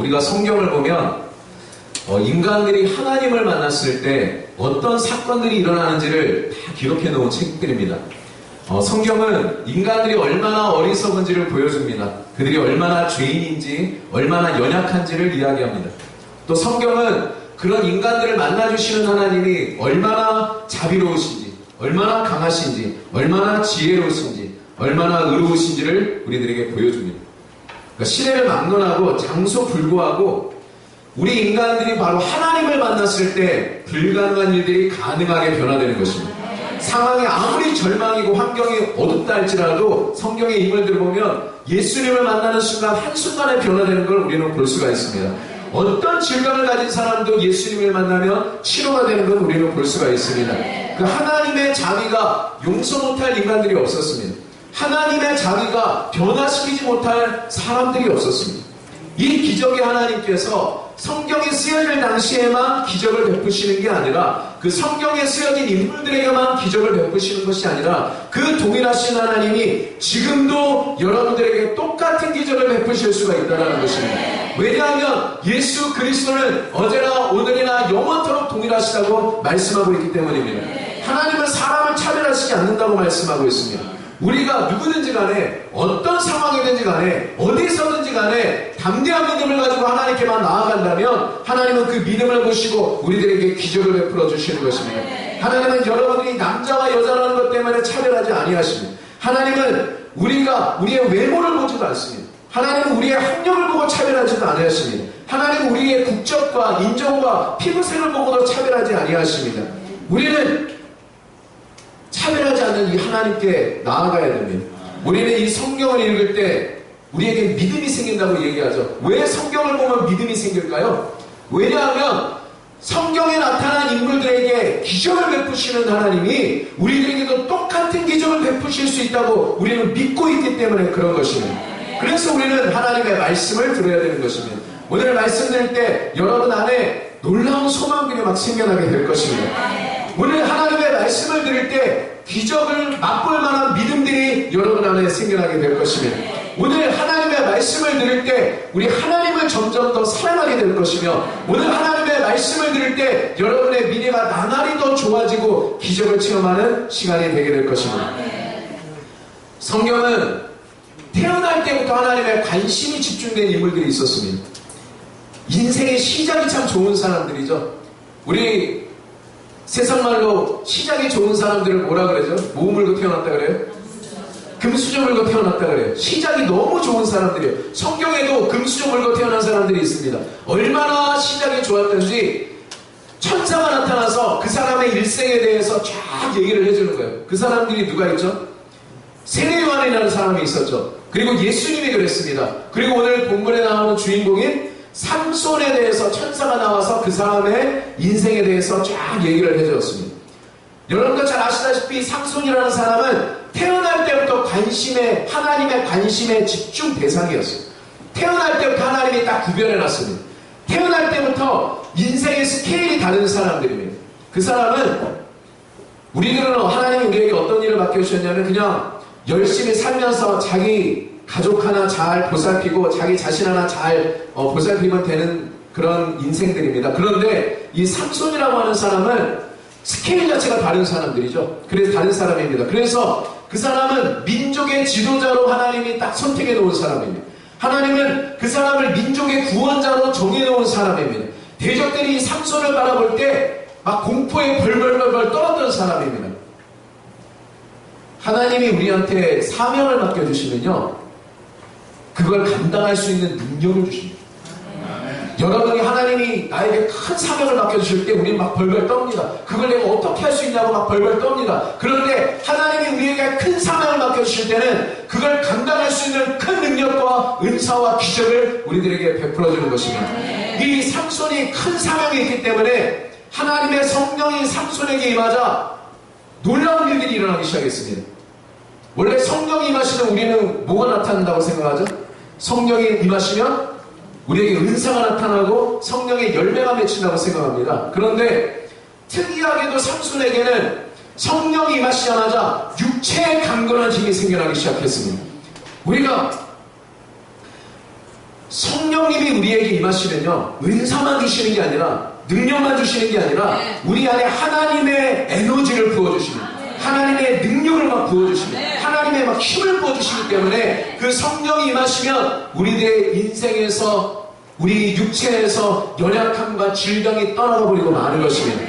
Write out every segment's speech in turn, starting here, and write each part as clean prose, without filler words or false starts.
우리가 성경을 보면 인간들이 하나님을 만났을 때 어떤 사건들이 일어나는지를 다 기록해 놓은 책들입니다. 성경은 인간들이 얼마나 어리석은지를 보여줍니다. 그들이 얼마나 죄인인지, 얼마나 연약한지를 이야기합니다. 또 성경은 그런 인간들을 만나주시는 하나님이 얼마나 자비로우신지, 얼마나 강하신지, 얼마나 지혜로우신지, 얼마나 의로우신지를 우리들에게 보여줍니다. 그러니까 시대를 막론하고 장소 불구하고 우리 인간들이 바로 하나님을 만났을 때 불가능한 일들이 가능하게 변화되는 것입니다. 상황이 아무리 절망이고 환경이 어둡다 할지라도 성경의 인물들을 보면 예수님을 만나는 순간 한순간에 변화되는 걸 우리는 볼 수가 있습니다. 어떤 질병을 가진 사람도 예수님을 만나면 치료가 되는 걸 우리는 볼 수가 있습니다. 그 하나님의 자비가 용서 못할 인간들이 없었습니다. 하나님의 자비가 변화시키지 못할 사람들이 없었습니다. 이 기적의 하나님께서 성경이 쓰여질 당시에만 기적을 베푸시는 게 아니라 그 성경에 쓰여진 인물들에게만 기적을 베푸시는 것이 아니라 그 동일하신 하나님이 지금도 여러분들에게 똑같은 기적을 베푸실 수가 있다는 것입니다. 왜냐하면 예수 그리스도는 어제나 오늘이나 영원토록 동일하시다고 말씀하고 있기 때문입니다. 하나님은 사람을 차별하시지 않는다고 말씀하고 있습니다. 우리가 누구든지 간에 어떤 상황이든지 간에 어디서든지 간에 담대한 믿음을 가지고 하나님께만 나아간다면 하나님은 그 믿음을 보시고 우리들에게 기적을 베풀어 주시는 것입니다. 하나님은 여러분들이 남자와 여자라는 것 때문에 차별하지 아니하십니다. 하나님은 우리의 외모를 보지도 않습니다. 하나님은 우리의 학력을 보고 차별하지도 아니하십니다. 하나님은 우리의 국적과 인종과 피부색을 보고도 차별하지 아니하십니다. 우리는 차별하지 않는 이 하나님께 나아가야 됩니다. 우리는 이 성경을 읽을 때 우리에게 믿음이 생긴다고 얘기하죠. 왜 성경을 보면 믿음이 생길까요? 왜냐하면 성경에 나타난 인물들에게 기적을 베푸시는 하나님이 우리들에게도 똑같은 기적을 베푸실 수 있다고 우리는 믿고 있기 때문에 그런 것입니다. 그래서 우리는 하나님의 말씀을 들어야 되는 것입니다. 오늘 말씀 드릴 때 여러분 안에 놀라운 소망들이 막 생겨나게 될 것입니다. 오늘 하나님의 말씀을 들을 때 기적을 맛볼 만한 믿음들이 여러분 안에 생겨나게 될 것입니다. 오늘 하나님의 말씀을 들을 때 우리 하나님을 점점 더 사랑하게 될 것이며 오늘 하나님의 말씀을 들을 때 여러분의 미래가 나날이 더 좋아지고 기적을 체험하는 시간이 되게 될 것입니다. 성경은 태어날 때부터 하나님의 관심이 집중된 인물들이 있었습니다. 인생의 시작이 참 좋은 사람들이죠. 우리 세상말로 시작이 좋은 사람들을 뭐라 그러죠? 뭐 물고 태어났다 그래요? 금수저 물고 태어났다 그래요. 시작이 너무 좋은 사람들이에요. 성경에도 금수저 물고 태어난 사람들이 있습니다. 얼마나 시작이 좋았던지 천사가 나타나서 그 사람의 일생에 대해서 쫙 얘기를 해주는 거예요. 그 사람들이 누가 있죠? 세례 요한이라는 사람이 있었죠. 그리고 예수님이 그랬습니다. 그리고 오늘 본문에 나오는 주인공인 삼손에 대해서 천사가 나와서 그 사람의 인생에 대해서 쫙 얘기를 해주었습니다. 여러분도 잘 아시다시피 삼손이라는 사람은 태어날 때부터 하나님의 관심의 집중 대상이었어요. 태어날 때부터 하나님이 딱 구별해놨습니다. 태어날 때부터 인생의 스케일이 다른 사람들입니다. 그 사람은 우리들은 하나님이 우리에게 어떤 일을 맡겨주셨냐면 그냥 열심히 살면서 자기 가족 하나 잘 보살피고 자기 자신 하나 잘 보살피면 되는 그런 인생들입니다. 그런데 이 삼손이라고 하는 사람은 스케일 자체가 다른 사람들이죠. 그래서 다른 사람입니다. 그래서 그 사람은 민족의 지도자로 하나님이 딱 선택해 놓은 사람입니다. 하나님은 그 사람을 민족의 구원자로 정해 놓은 사람입니다. 대적들이 이 삼손을 바라볼 때 막 공포에 벌벌벌 떨었던 사람입니다. 하나님이 우리한테 사명을 맡겨주시면요 그걸 감당할 수 있는 능력을 주십니다. 여러분이 하나님이 나에게 큰 사명을 맡겨주실 때 우리는 막 벌벌 떱니다. 그걸 내가 어떻게 할 수 있냐고 막 벌벌 떱니다. 그런데 하나님이 우리에게 큰 사명을 맡겨주실 때는 그걸 감당할 수 있는 큰 능력과 은사와 기적을 우리들에게 베풀어주는 것입니다. 이 삼손이 큰 사명이 있기 때문에 하나님의 성령이 삼손에게 임하자 놀라운 일들이 일어나기 시작했습니다. 원래 성령이 임하시면 우리는 뭐가 나타난다고 생각하죠? 성령이 임하시면 우리에게 은사가 나타나고 성령의 열매가 맺힌다고 생각합니다. 그런데 특이하게도 삼손에게는 성령이 임하시자마자 육체의 강건한 힘이 생겨나기 시작했습니다. 우리가 성령 성령님이 우리에게 임하시면요, 은사만 주시는 게 아니라, 능력만 주시는 게 아니라, 우리 안에 하나님의 에너지를 부어주시는, 하나님의 능력을 막 부어주시는, 하나님의 막 힘을 부어주시기 때문에 그 성령이 임하시면 우리들의 인생에서, 우리 육체에서 연약함과 질병이 떠나가 버리고 마는 것입니다.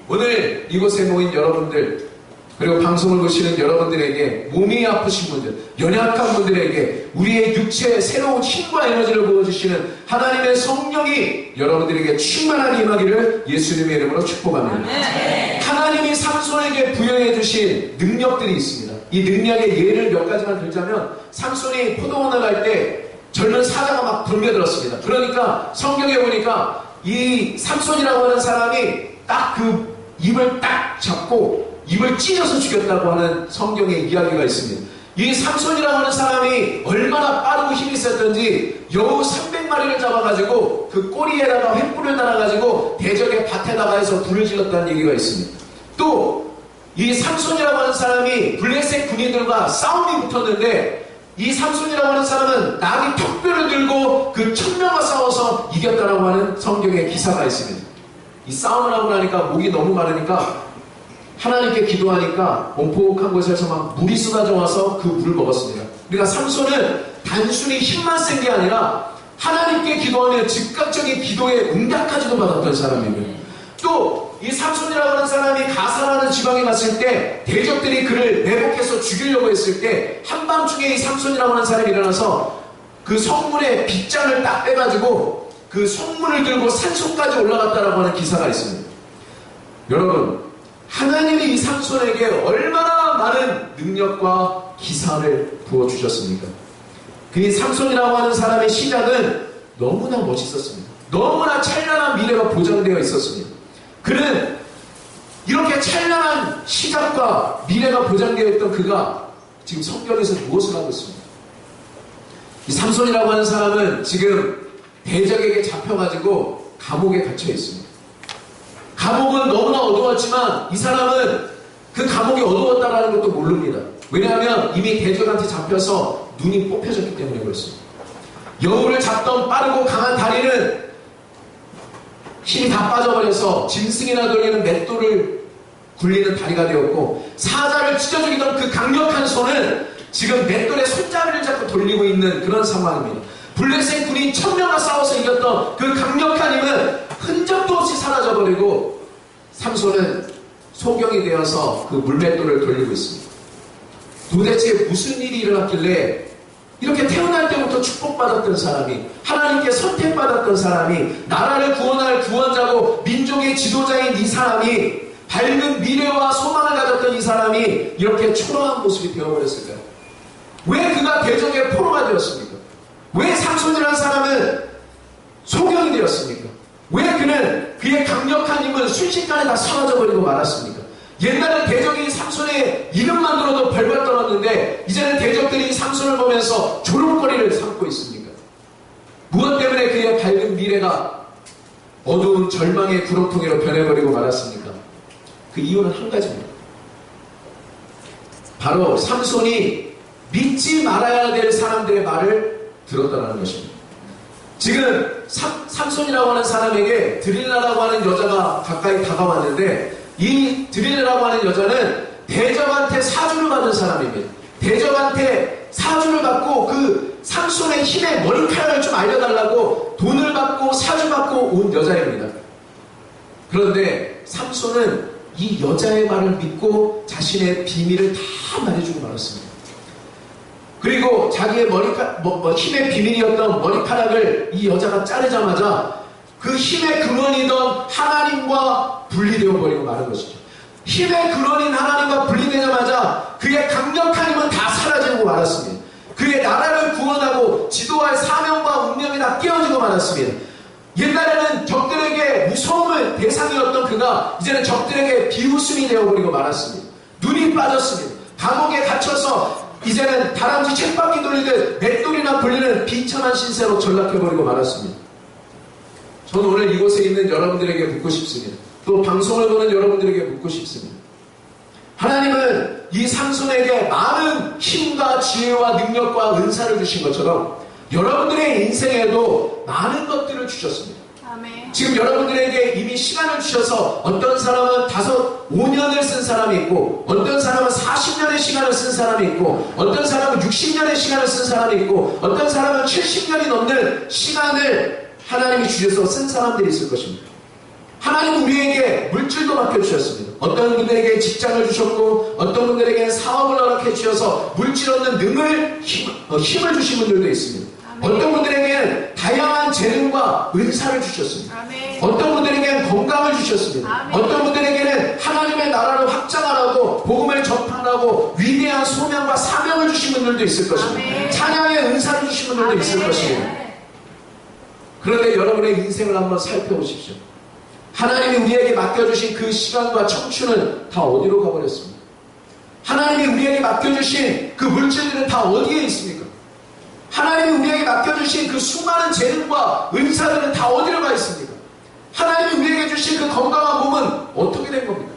오늘 이곳에 모인 여러분들, 그리고 방송을 보시는 여러분들에게, 몸이 아프신 분들, 연약한 분들에게 우리의 육체에 새로운 힘과 에너지를 부어주시는 하나님의 성령이 여러분들에게 충만하게 임하기를 예수님의 이름으로 축복합니다. 하나님이 삼손에게 부여해 주신 능력들이 있습니다. 이 능력의 예를 몇 가지만 들자면, 삼손이 포도원을 갈 때 젊은 사자가 막 덤벼들었습니다. 그러니까 성경에 보니까 이 삼손이라고 하는 사람이 딱 그 입을 딱 잡고 입을 찢어서 죽였다고 하는 성경의 이야기가 있습니다. 이 삼손이라고 하는 사람이 얼마나 빠르고 힘이 셌던지 여우 300마리를 잡아가지고 그 꼬리에다가 횃불을 달아가지고 대적의 밭에다가 해서 불을 질렀다는 얘기가 있습니다. 또 이 삼손이라고 하는 사람이 블레셋 군인들과 싸움이 붙었는데, 이 삼손이라고 하는 사람은 나귀 턱뼈를 들고 그 1000명과 싸워서 이겼다라고 하는 성경의 기사가 있습니다. 이 싸움을 하고 나니까 목이 너무 마르니까 하나님께 기도하니까 온폭한 곳에서 막 물이 쏟아져 와서 그 물을 먹었습니다. 그러니까 삼손은 단순히 힘만 센 게 아니라 하나님께 기도하면 즉각적인 기도에 응답까지도 받았던 사람입니다. 또 이 삼손이라고 하는 사람이 가사라는 지방에 갔을 때 대적들이 그를 매복해서 죽이려고 했을 때 한밤중에 이 삼손이라고 하는 사람이 일어나서 그 성문의 빗장을 딱 빼가지고 그 성문을 들고 산속까지 올라갔다라고 하는 기사가 있습니다. 여러분, 하나님이 이 삼손에게 얼마나 많은 능력과 기사를 부어주셨습니까? 그 삼손이라고 하는 사람의 시작은 너무나 멋있었습니다. 너무나 찬란한 미래가 보장되어 있었습니다. 그는 이렇게 찬란한 시작과 미래가 보장되어 있던 그가 지금 성경에서 무엇을 하고 있습니까? 이 삼손이라고 하는 사람은 지금 대적에게 잡혀가지고 감옥에 갇혀 있습니다. 감옥은 너무나 어두웠지만 이 사람은 그 감옥이 어두웠다는 것도 모릅니다. 왜냐하면 이미 대적한테 잡혀서 눈이 뽑혀졌기 때문에 그렇습니다. 여우를 잡던 빠르고 강한 다리는 힘이 다 빠져버려서 짐승이나 돌리는 맷돌을 굴리는 다리가 되었고, 사자를 찢어 죽이던 그 강력한 손은 지금 맷돌의 손잡이를 잡고 돌리고 있는 그런 상황입니다. 블레셋 군이 1000명과 싸워서 이겼던 그 강력한 힘은 흔적도 없이 사라져버리고 삼손은 소경이 되어서 그 물맷돌을 돌리고 있습니다. 도대체 무슨 일이 일어났길래 이렇게 태어날 때부터 축복받았던 사람이, 하나님께 선택받았던 사람이, 나라를 구원할 구원자고 민족의 지도자인 이 사람이, 밝은 미래와 소망을 가졌던 이 사람이 이렇게 초라한 모습이 되어버렸을까요? 왜 그가 대적의 포로가 되었습니까? 왜 삼손이라는 사람은 소경이 되었습니까? 왜 그는 그의 강력한 힘은 순식간에 다 사라져버리고 말았습니까? 옛날에 대적이 삼손의 이름만 들어도 벌벌 떨었는데 이제는 대적들이 삼손을 보면서 조롱거리를 삼고 있습니까? 무엇 때문에 그의 밝은 미래가 어두운 절망의 구렁텅이로 변해버리고 말았습니까? 그 이유는 한 가지입니다. 바로 삼손이 믿지 말아야 될 사람들의 말을 들었다는 것입니다. 지금 삼손이라고 하는 사람에게 드릴라라고 하는 여자가 가까이 다가왔는데, 이 드릴라라고 하는 여자는 대적한테 사주를 받은 사람입니다. 대적한테 사주를 받고 그 삼손의 힘의 머리카락을 좀 알려달라고 돈을 받고 사주 받고 온 여자입니다. 그런데 삼손은 이 여자의 말을 믿고 자신의 비밀을 다 말해주고 말았습니다. 그리고 자기의 힘의 비밀이었던 머리카락을 이 여자가 자르자마자 그 힘의 근원이던 하나님과 분리되어 버리고 마는 것이죠. 힘의 근원인 하나님과 분리되자마자 그의 강력한 힘은 다 사라지고 말았습니다. 그의 나라를 구원하고 지도할 사명과 운명이 다 깨어지고 말았습니다. 옛날에는 적들에게 무서움의 대상이었던 그가 이제는 적들에게 비웃음이 되어버리고 말았습니다. 눈이 빠졌습니다. 감옥에 갇혀서 이제는 다람쥐 쳇바퀴 돌리듯 맷돌이나 불리는 비천한 신세로 전락해버리고 말았습니다. 저는 오늘 이곳에 있는 여러분들에게 묻고 싶습니다. 또 방송을 보는 여러분들에게 묻고 싶습니다. 하나님은 이 삼손에게 많은 힘과 지혜와 능력과 은사를 주신 것처럼 여러분들의 인생에도 많은 것들을 주셨습니다. 지금 여러분들에게 이미 시간을 주셔서 어떤 사람은 5년을 쓴 사람이 있고, 어떤 사람은 40년의 시간을 쓴 사람이 있고, 어떤 사람은 60년의 시간을 쓴 사람이 있고, 어떤 사람은 70년이 넘는 시간을 하나님이 주셔서 쓴 사람들이 있을 것입니다. 하나님은 우리에게 물질도 맡겨주셨습니다. 어떤 분들에게 직장을 주셨고, 어떤 분들에게 사업을 허락해 주셔서 물질 얻는 능을, 힘을 주신 분들도 있습니다. 어떤 분들에게는 다양한 재능과 은사를 주셨습니다. 어떤 분들에게는 건강을 주셨습니다. 어떤 분들에게는 하나님의 나라를 확장하라고 복음을 전파하라고 위대한 소명과 사명을 주신 분들도 있을 것입니다. 찬양의 은사를 주신 분들도 있을 것입니다. 그런데 여러분의 인생을 한번 살펴보십시오. 하나님이 우리에게 맡겨주신 그 시간과 청춘은 다 어디로 가버렸습니까? 하나님이 우리에게 맡겨주신 그 물질들은 다 어디에 있습니까? 하나님이 우리에게 맡겨주신 그 수많은 재능과 은사들은 다 어디로 가 있습니까? 하나님이 우리에게 주신 그 건강한 몸은 어떻게 된 겁니까?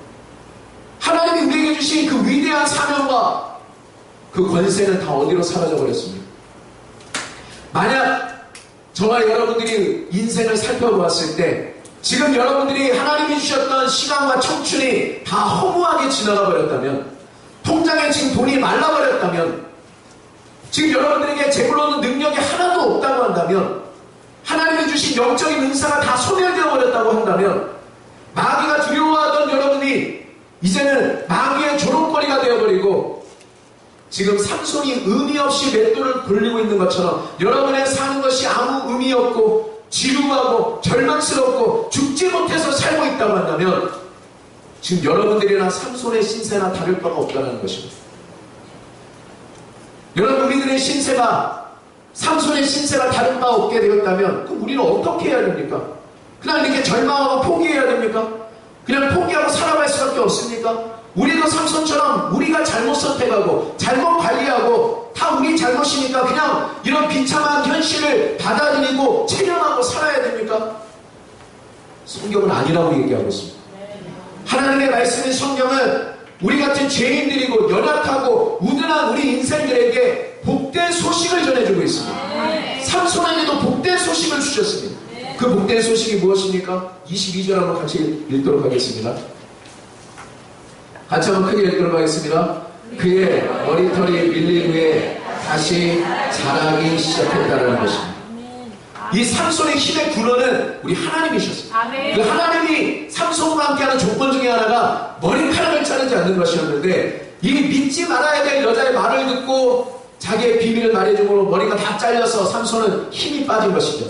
하나님이 우리에게 주신 그 위대한 사명과 그 권세는 다 어디로 사라져버렸습니까? 만약 저와 여러분들이 인생을 살펴보았을 때 지금 여러분들이 하나님이 주셨던 시간과 청춘이 다 허무하게 지나가 버렸다면, 통장에 지금 돈이 말라버렸다면, 지금 여러분들에게 재물 얻는 능력이 하나도 없다고 한다면, 하나님이 주신 영적인 은사가 다 소멸되어 버렸다고 한다면, 마귀가 두려워하던 여러분이 이제는 마귀의 조롱거리가 되어버리고, 지금 삼손이 의미 없이 맷돌을 돌리고 있는 것처럼 여러분의 사는 것이 아무 의미 없고 지루하고 절망스럽고 죽지 못해서 살고 있다고 한다면, 지금 여러분들이나 삼손의 신세나 다를 바가 없다는 것입니다. 여러분, 우리들의 신세가 삼손의 신세가 다른 바 없게 되었다면 그럼 우리는 어떻게 해야 됩니까? 그냥 이렇게 절망하고 포기해야 됩니까? 그냥 포기하고 살아갈 수밖에 없습니까? 우리도 삼손처럼 우리가 잘못 선택하고 잘못 관리하고 다 우리 잘못이니까 그냥 이런 비참한 현실을 받아들이고 체념하고 살아야 됩니까? 성경은 아니라고 얘기하고 있습니다. 하나님의 말씀인 성경은 우리 같은 죄인들이고 연약하고 우둔한 우리 인생들에게 복된 소식을 전해주고 있습니다. 삼손에게도 복된 소식을 주셨습니다. 그 복된 소식이 무엇입니까? 22절 한번 같이 읽도록 하겠습니다. 같이 한번 크게 읽도록 하겠습니다. 그의 머리털이 밀린 후에 다시 자라기 시작했다는 것입니다. 이 삼손의 힘의 근원은 우리 하나님이셨어요. 그 하나님이 삼손과 함께하는 조건 중에 하나가 머리카락을 자르지 않는 것이었는데, 이 믿지 말아야 될 여자의 말을 듣고 자기의 비밀을 말해줌으로 머리가 다 잘려서 삼손은 힘이 빠진 것이죠.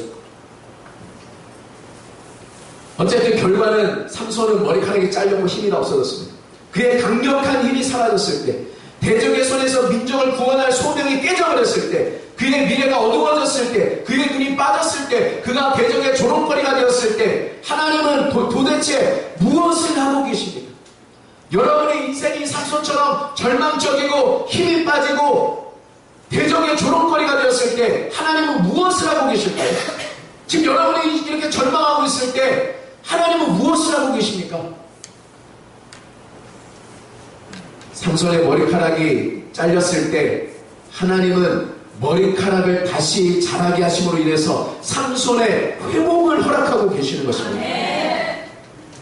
어쨌든 결과는 삼손은 머리카락이 잘렸고 힘이 다 없어졌습니다. 그의 강력한 힘이 사라졌을 때, 대적의 손에서 민족을 구원할 소명이 깨져버렸을 때, 그의 미래가 어두워졌을 때, 그의 눈이 빠졌을 때, 그가 대적의 조롱거리가 되었을 때, 하나님은 도대체 무엇을 하고 계십니까? 여러분의 인생이 삼손처럼 절망적이고 힘이 빠지고 대적의 조롱거리가 되었을 때 하나님은 무엇을 하고 계실까요? 지금 여러분이 이렇게 절망하고 있을 때 하나님은 무엇을 하고 계십니까? 삼손의 머리카락이 잘렸을 때 하나님은 머리카락을 다시 자라게 하심으로 인해서 삼손의 회복을 허락하고 계시는 것입니다.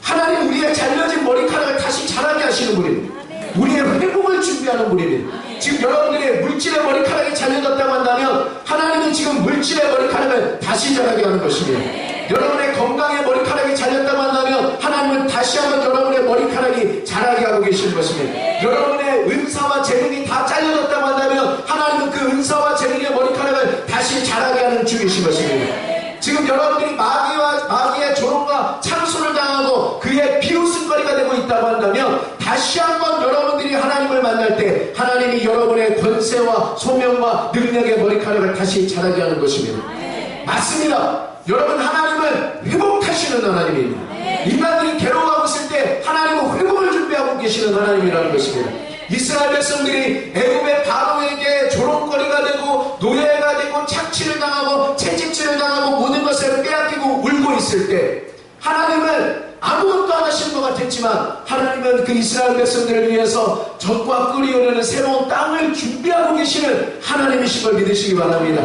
하나님 우리의 잘려진 머리카락을 다시 자라게 하시는 분입니다. 우리의 회복을 준비하는 분입니다. 지금 여러분들의 물질의 머리카락이 잘려졌다고 한다면 하나님은 지금 물질의 머리카락을 다시 자라게 하는 것입니다. 여러분의 건강의 머리카락이 잘렸다고 한다면 하나님은 다시 한번 여러분의 머리카락이 자라게 하고 계시는 것입니다. 여러분의 은사와 재능이 다 잘려졌다고 한다면 하나님은 그 은사와 재능의 머리카락을 다시 자라게 하는 주이신 것입니다. 지금 여러분들이 마귀의 조롱과 창소를 당하고 그의 비웃음거리가 되고 있다고 한다면 다시 한번 여러분들이 하나님을 만날 때 하나님이 여러분의 권세와 소명과 능력의 머리카락을 다시 자라게 하는 것입니다. 맞습니다. 여러분, 하나님은 회복하시는 하나님입니다. 인간들이 괴로워하고 있을 때 하나님은 회복을 준비하고 계시는 하나님이라는 것입니다. 이스라엘 백성들이 애굽의 바로에게 조롱거리가 되고 노예가 되고 착취를 당하고 채찍질을 당하고 모든 것을 빼앗기고 울고 있을 때 하나님은 아무것도 안 하시는 것 같았지만 하나님은 그 이스라엘 백성들을 위해서 적과 끓이 오르는 새로운 땅을 준비하고 계시는 하나님이신 걸 믿으시기 바랍니다.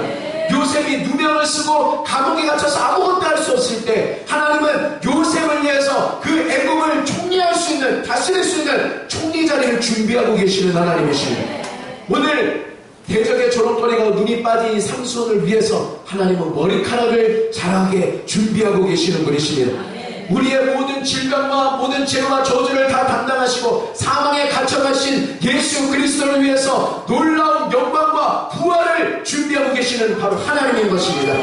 요셉이 누명을 쓰고 감옥에 갇혀서 아무것도 할 수 없을 때 하나님은 요셉을 위해서 그 애국을 총리할 수 있는, 다스릴 수 있는 총리 자리를 준비하고 계시는 하나님이십니다. 오늘 대적의 조롱거리가 눈이 빠진 이 삼손을 위해서 하나님은 머리카락을 자라게 준비하고 계시는 분이십니다. 우리의 모든 질병과 모든 죄와 저주를 다 담당하시고 사망에 갇혀가신 예수 그리스도를 위해서 놀라운 영광과 부활을 준비하고 계시는 바로 하나님인 것입니다.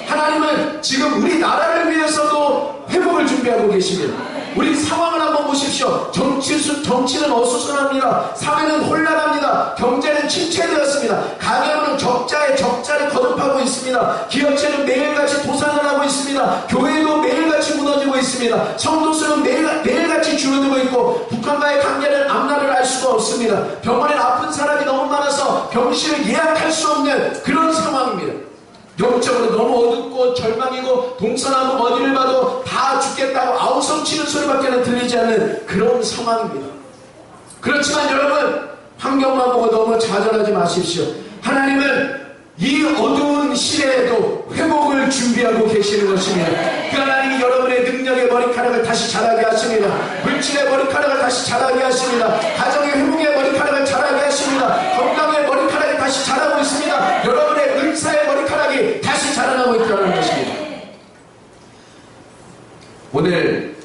하나님은 지금 우리 나라를 위해서도 회복을 준비하고 계십니다. 우리 상황을 한번 보십시오. 정치는 어수선합니다. 사회는 혼란합니다. 경제는 침체되었습니다. 가계는 적자에 적자를 거듭하고 있습니다. 기업체는 매일같이 도산을 하고 있습니다. 교회도 매일같이 무너지고 있습니다. 성도수는 매일같이 줄어들고 있고 북한과의 관계는 앞날을 알 수가 없습니다. 병원에 아픈 사람이 너무 많아서 병실을 예약할 수 없는 그런 상황입니다. 영적으로 너무 어둡고 절망이고 동서남북 어디를 봐도 다 죽겠다고 아우성치는 소리밖에 들리지 않는 그런 상황입니다. 그렇지만 여러분, 환경만 보고 너무 좌절하지 마십시오. 하나님은 이 어두운 시대에도 회복을 준비하고 계시는 것입니다. 그 하나님이 여러분의 능력의 머리카락을 다시 자라게 하십니다. 물질의 머리카락을 다시 자라게 하십니다. 가정의 회복의 머리카락을 자라게 하십니다. 건강의 머리카락이 다시 자라고 있습니다. 여러분의 은사의 머리카락이 다시 자라나고 있다는 것입니다. 오늘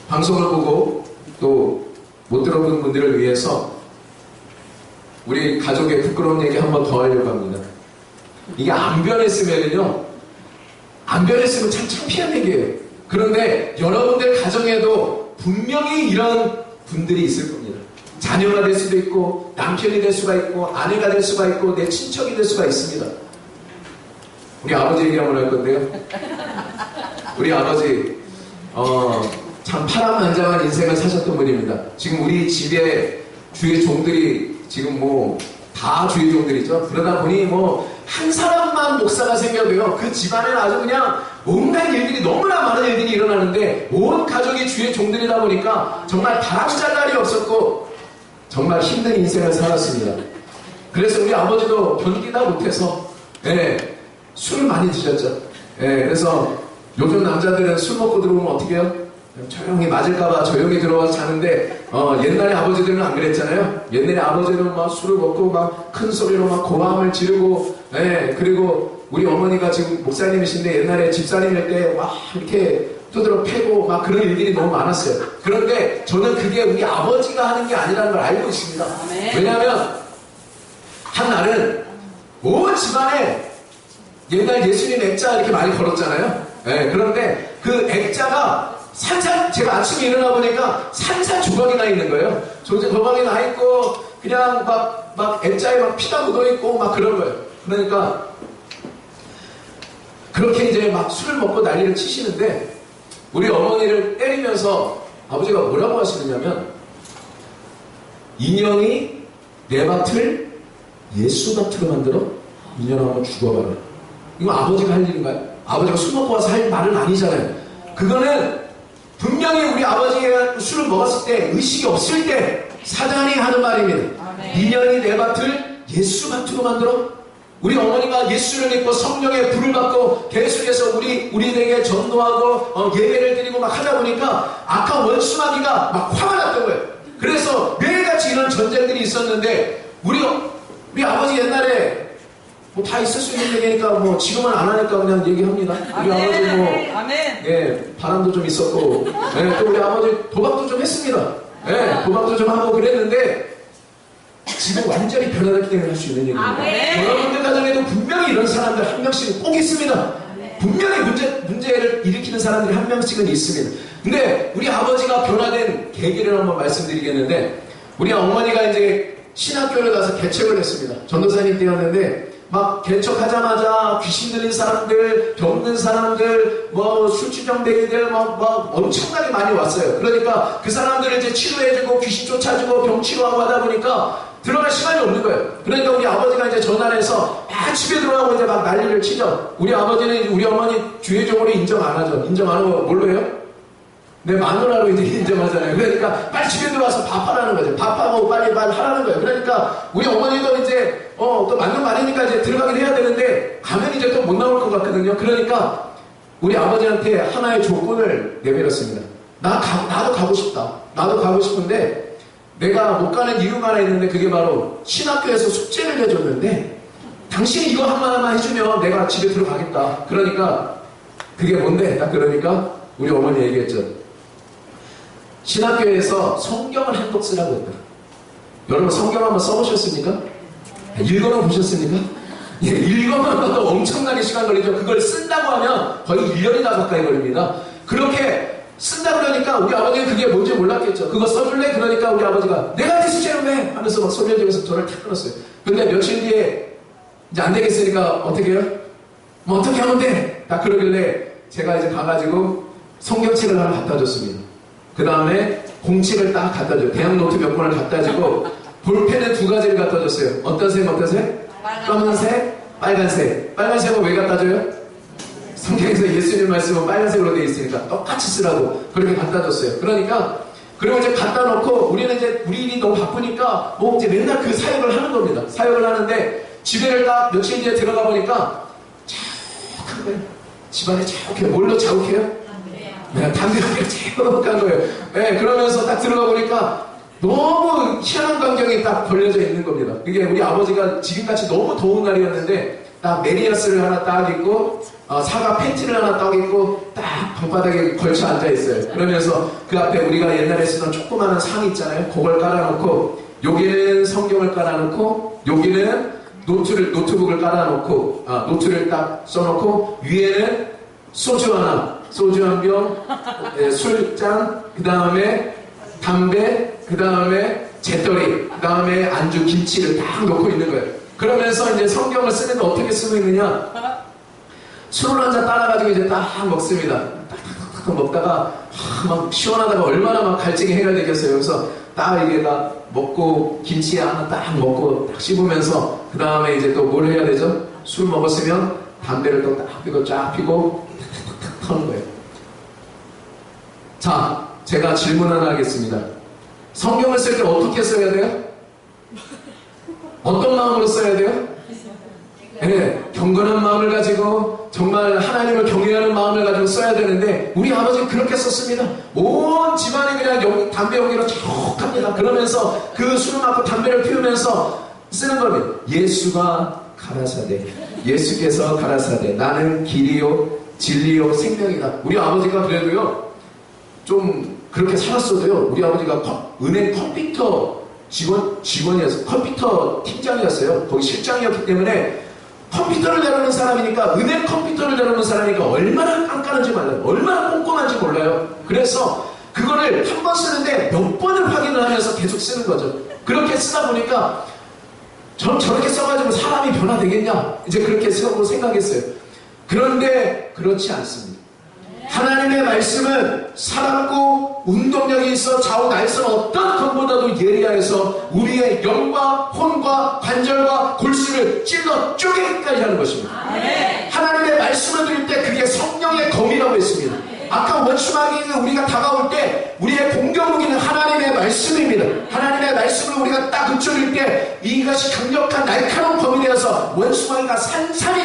방송을 보고 또 못 들어본 분들을 위해서 우리 가족의 부끄러운 얘기 한 번 더 하려고 합니다. 이게 안 변했으면요, 안 변했으면 참 창피한 얘기예요. 그런데 여러분들 가정에도 분명히 이런 분들이 있을 겁니다. 자녀가 될 수도 있고 남편이 될 수가 있고 아내가 될 수가 있고 내 친척이 될 수가 있습니다. 우리 아버지 얘기 한번 할 건데요. 우리 아버지 참 파란만장한 인생을 사셨던 분입니다. 지금 우리 집에 주의 종들이 지금 뭐 다 주의 종들이죠. 그러다 보니 뭐 한 사람만 목사가 생겨도요, 그 집안에는 아주 그냥 온갖 일들이, 너무나 많은 일들이 일어나는데 온 가족이 주의 종들이다 보니까 정말 바람잘 날이 없었고 정말 힘든 인생을 살았습니다. 그래서 우리 아버지도 견디다 못해서 술을 많이 드셨죠. 그래서 요즘 남자들은 술 먹고 들어오면 어떻게 해요? 조용히 맞을까봐 조용히 들어와서 자는데 옛날에 아버지들은 안 그랬잖아요. 옛날에 아버지는 막 술을 먹고 막 큰 소리로 막 고함을 지르고, 그리고 우리 어머니가 지금 목사님이신데 옛날에 집사님일 때 막 이렇게 두드러 패고 막 그런 일들이 너무 많았어요. 그런데 저는 그게 우리 아버지가 하는 게 아니라는 걸 알고 있습니다. 왜냐하면 한 날은 온 집안에 옛날 예수님 액자 이렇게 많이 걸었잖아요. 그런데 그 액자가 제가 아침에 일어나 보니까 산산조각이 나 있는 거예요. 조각이 나 있고, 그냥 막 액자에 막 피가 묻어 있고, 막 그런 거예요. 그러니까, 그렇게 이제 막 술을 먹고 난리를 치시는데, 우리 어머니를 때리면서 아버지가 뭐라고 하시느냐면, 인형이 내 밭을 예수 밭으로 만들어? 인형아 한번 죽어봐라. 이거 아버지가 할 일인가요? 아버지가 술 먹고 와서 할 말은 아니잖아요. 그거는 분명히 우리 아버지가 술을 먹었을 때, 의식이 없을 때 사단이 하는 말입니다. 인연이 내 밭을 예수 밭으로 만들어? 우리 어머니가 예수를 믿고 성령의 불을 받고 계속해서 우리에게 전도하고 예배를 드리고 막 하다 보니까 악한 원수마귀가 막 화가 났던 거예요. 그래서 매일같이 이런 전쟁들이 있었는데 우리 아버지 옛날에 뭐 다 있을 수 있는 얘기니까 뭐 지금은 안 하니까 그냥 얘기합니다. 우리 아버지 뭐 바람도 좀 있었고, 또 우리 아버지 도박도 좀 했습니다. 도박도 좀 하고 그랬는데 지금 완전히 변화됐기 때문에 할 수 있는 얘기입니다. 여러분들 가정에도 분명히 이런 사람들 한 명씩은 꼭 있습니다. 분명히 문제를 일으키는 사람들이 한 명씩은 있습니다. 근데 우리 아버지가 변화된 계기를 한번 말씀드리겠는데, 우리 어머니가 이제 신학교를 가서 개척을 했습니다. 전도사님 때였는데 막 개척하자마자 귀신 들린 사람들, 병든 사람들, 뭐 술주정뱅이들 막 엄청나게 많이 왔어요. 그러니까 그 사람들을 이제 치료해주고 귀신 쫓아주고 병 치료하고 하다 보니까 들어갈 시간이 없는 거예요. 그러니까 우리 아버지가 이제 전화를 해서 막 집에 들어가고 이제 막 난리를 치죠. 우리 아버지는 우리 어머니 주의종으로 인정 안 하죠. 인정 안 하고 뭘로 해요? 내 마누라로 이제 인정하잖아요. 그러니까 빨리 집에 들어와서 밥하라는 거죠. 밥하고 빨리 하라는 거예요. 그러니까 우리 어머니도 이제 또 맞는 말이니까 이제 들어가긴 해야 되는데 가면 이제 또 못 나올 것 같거든요. 그러니까 우리 아버지한테 하나의 조건을 내밀었습니다. 나도 가고 싶다. 나도 가고 싶은데 내가 못 가는 이유가 하나 있는데 그게 바로 신학교에서 숙제를 내줬는데 당신이 이거 하나만 해주면 내가 집에 들어가겠다. 그러니까 그게 뭔데? 딱 그러니까 우리 어머니 얘기했죠. 신학교에서 성경을 한독 쓰라고 했다. 여러분 성경 한번 써보셨습니까? 읽어만 보셨습니까? 예, 읽어만 봐도 엄청나게 시간 걸리죠. 그걸 쓴다고 하면 거의 1년이나 가까이 걸립니다. 그렇게 쓴다 그러니까 우리 아버지는 그게 뭔지 몰랐겠죠. 그거 써줄래? 그러니까 우리 아버지가 내가 한테 숙제를 왜? 하면서 막 소리를 지면서 저를 탁 끊었어요. 근데 며칠 뒤에 이제 안 되겠으니까 어떻게 해요? 뭐 어떻게 하면 돼? 딱 그러길래 제가 이제 가가지고 성경책을 하나 갖다 줬습니다. 그 다음에 공책을 딱 갖다 줘요. 대학 노트 몇 권을 갖다 주고 볼펜을 2가지를 갖다 줬어요. 어떤 색, 어떤 색? 검은색, 빨간색. 빨간색은 왜 갖다 줘요? 성경에서 예수님 말씀은 빨간색으로 되어 있으니까 똑같이 쓰라고 그렇게 갖다 줬어요. 그러니까 그리고 이제 갖다 놓고 우리는 이제 우리 일이 너무 바쁘니까 뭐 이제 맨날 그 사역을 하는 겁니다. 사역을 하는데 집에를 딱 며칠 뒤에 들어가 보니까 자욱한 거예요. 집안에 자욱해요. 뭘로 자욱해요? 네, 담배가 자욱한 거예요. 네, 그러면서 딱 들어가 보니까 너무 희한한 광경이 딱 벌려져 있는 겁니다. 그게 우리 아버지가 지금같이 너무 더운 날이었는데 딱 메리아스를 하나 딱 입고 사과 팬티를 하나 딱 입고 딱 방바닥에 걸쳐 앉아 있어요. 그러면서 그 앞에 우리가 옛날에 쓰던 조그마한 상 있잖아요. 그걸 깔아놓고 여기는 성경을 깔아놓고 여기는 노트북을 깔아놓고 노트를 딱 써놓고 위에는 소주 한 병, 술잔, 그 다음에 담배, 그 다음에 재떨이, 그 다음에 안주, 김치를 딱 놓고 있는 거예요. 그러면서 이제 성경을 쓰는데 어떻게 쓰고 있느냐? 술을 한 잔 따라가지고 이제 딱 먹습니다. 딱 먹다가 막 시원하다가 얼마나 막 갈증이 해결되겠어요. 그래서 딱 이게 다 먹고 김치 하나 딱 먹고 딱 씹으면서 그 다음에 이제 또 뭘 해야 되죠? 술 먹었으면 담배를 또 딱 피고 쫙 피고 탁탁탁 터는 거예요. 자, 제가 질문 하나 하겠습니다. 성경을 쓸 때 어떻게 써야 돼요? 어떤 마음으로 써야 돼요? 네, 경건한 마음을 가지고 정말 하나님을 경외하는 마음을 가지고 써야 되는데 우리 아버지는 그렇게 썼습니다. 온 집안이 그냥 담배 연기로 촉합니다. 그러면서 그 술을 맞고 담배를 피우면서 쓰는 겁니다. 예수가 가라사대, 예수께서 가라사대, 나는 길이요 진리요 생명이다. 우리 아버지가 그래도요 좀 그렇게 살았어도요 우리 아버지가 은행 컴퓨터 직원이었어요. 컴퓨터 팀장이었어요. 거기 실장이었기 때문에 컴퓨터를 다루는 사람이니까 은행 컴퓨터를 다루는 사람이니까 얼마나 깐깐한지 몰라요. 얼마나 꼼꼼한지 몰라요. 그래서 그거를 한 번 쓰는데 몇 번을 확인을 하면서 계속 쓰는 거죠. 그렇게 쓰다 보니까 저렇게 써가지고 사람이 변화되겠냐 이제 그렇게 생각했어요. 그런데 그렇지 않습니다. 하나님의 말씀은 살았고 운동력이 있어 좌우 날선 어떤 것보다도 예리하여서 우리의 영과 혼과 관절과 골수를 찔러 쪼개기까지 하는 것입니다. 하나님의 말씀을 드릴 때 그게 성령의 검이라고 했습니다. 아까 원수마귀가 우리가 다가올 때 우리의 공격 무기는 하나님의 말씀입니다. 하나님의 말씀을 우리가 딱 붙여줄 때 이것이 강력한 날카로운 검이 되어서 원수마귀가 산산이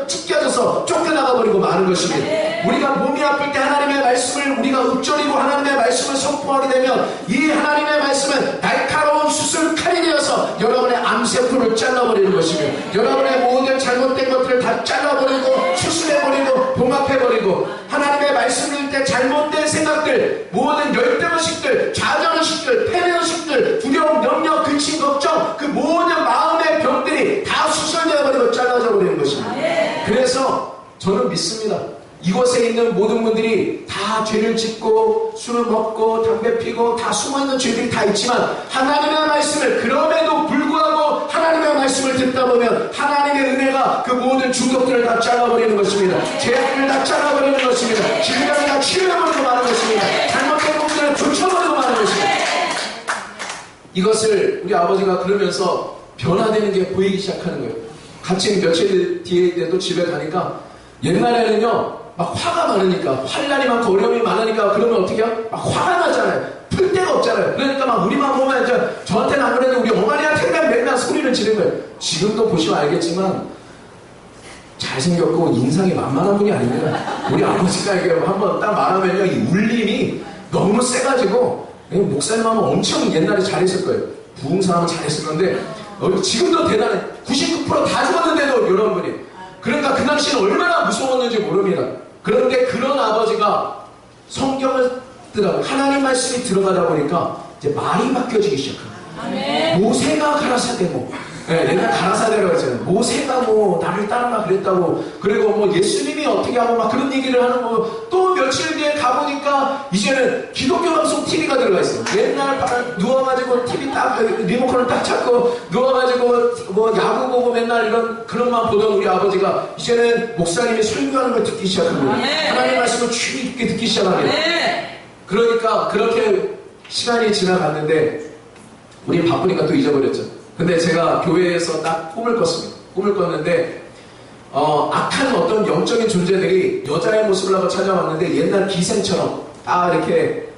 찢겨져서 쫓겨나가 버리고 마는 것입니다. 우리가 몸이 아플 때 하나님의 말씀을 우리가 읊조리고 하나님의 말씀을 선포하게 되면 이 하나님의 말씀은 날카로운 수술칼이 되어서 여러분의 암세포를 잘라버리는 것입니다. 여러분의 모든 잘못된 것들을 다 잘라버리고 수술해버리고 봉합해버리고 하나님의 말씀을 읽을 때 잘못된 생각들, 모든 열등의식들, 좌절의식들, 패배의식들, 두려움, 염려, 근심, 걱정 그 모든 마음의 병들이 다 수술되어버리고 잘라져 버리는 것입니다. 그래서 저는 믿습니다. 이곳에 있는 모든 분들이 다 죄를 짓고 술을 먹고 담배 피고 다 숨어있는 죄들이 다 있지만 하나님의 말씀을 그럼에도 불구하고 하나님의 말씀을 듣다 보면 하나님의 은혜가 그 모든 중독들을 다 잘라버리는 것입니다. 죄악을 다 잘라버리는 것입니다. 질병을 다 치료해버리고 마는 것입니다. 잘못된 것들을 고쳐버리고 마는 것입니다. 이것을 우리 아버지가 그러면서 변화되는 게 보이기 시작하는 거예요. 같이 며칠 뒤에 또 집에 가니까 옛날에는요 막 화가 많으니까, 환란이 많고 어려움이 많으니까 그러면 어떻게 해요? 막 화가 나잖아요. 풀 데가 없잖아요. 그러니까 막 우리만 보면 이제 저한테는 안 그래도 우리 어머니한테는 맨날 소리를 지르는 거예요. 지금도 보시면 알겠지만 잘생겼고 인상이 만만한 분이 아닙니다. 우리 아버지가 이게 한번 딱 말하면요, 이 울림이 너무 세가지고, 목사님 하면 엄청 옛날에 잘했을 거예요. 부흥사하면 잘했을 건데, 지금도 대단해. 99%다 죽었는데도 여러분이. 그러니까 그 당시는 얼마나 무서웠는지 모릅니다. 그런데 그런 아버지가 성경을 들어, 하나님 말씀이 들어가다 보니까 이제 말이 바뀌어지기 시작합니다. 모세가 가라사대 옛날 가라사대라고 했잖아요. 모세가 나를 따르라 그랬다고. 그리고 예수님이 어떻게 하고 막 그런 얘기를 하는 거. 또 며칠 뒤에 가보니까 이제는 기독교 방송 TV가 들어가 있어요. 옛날 누워가지고 TV 딱 리모컨을 딱 잡고 누워가지고 야구 보고 맨날 이런 그런만 보던 우리 아버지가 이제는 목사님이 설교하는 걸 듣기 시작합니다. 하나님 말씀을 주의 깊게 듣기 시작합니다. 그러니까 그렇게 시간이 지나갔는데 우리 바쁘니까 또 잊어버렸죠. 근데 제가 교회에서 딱 꿈을 꿨습니다. 꿈을 꿨는데 악한 어떤 영적인 존재들이 여자의 모습을 하고 찾아왔는데 옛날 기생처럼 딱 이렇게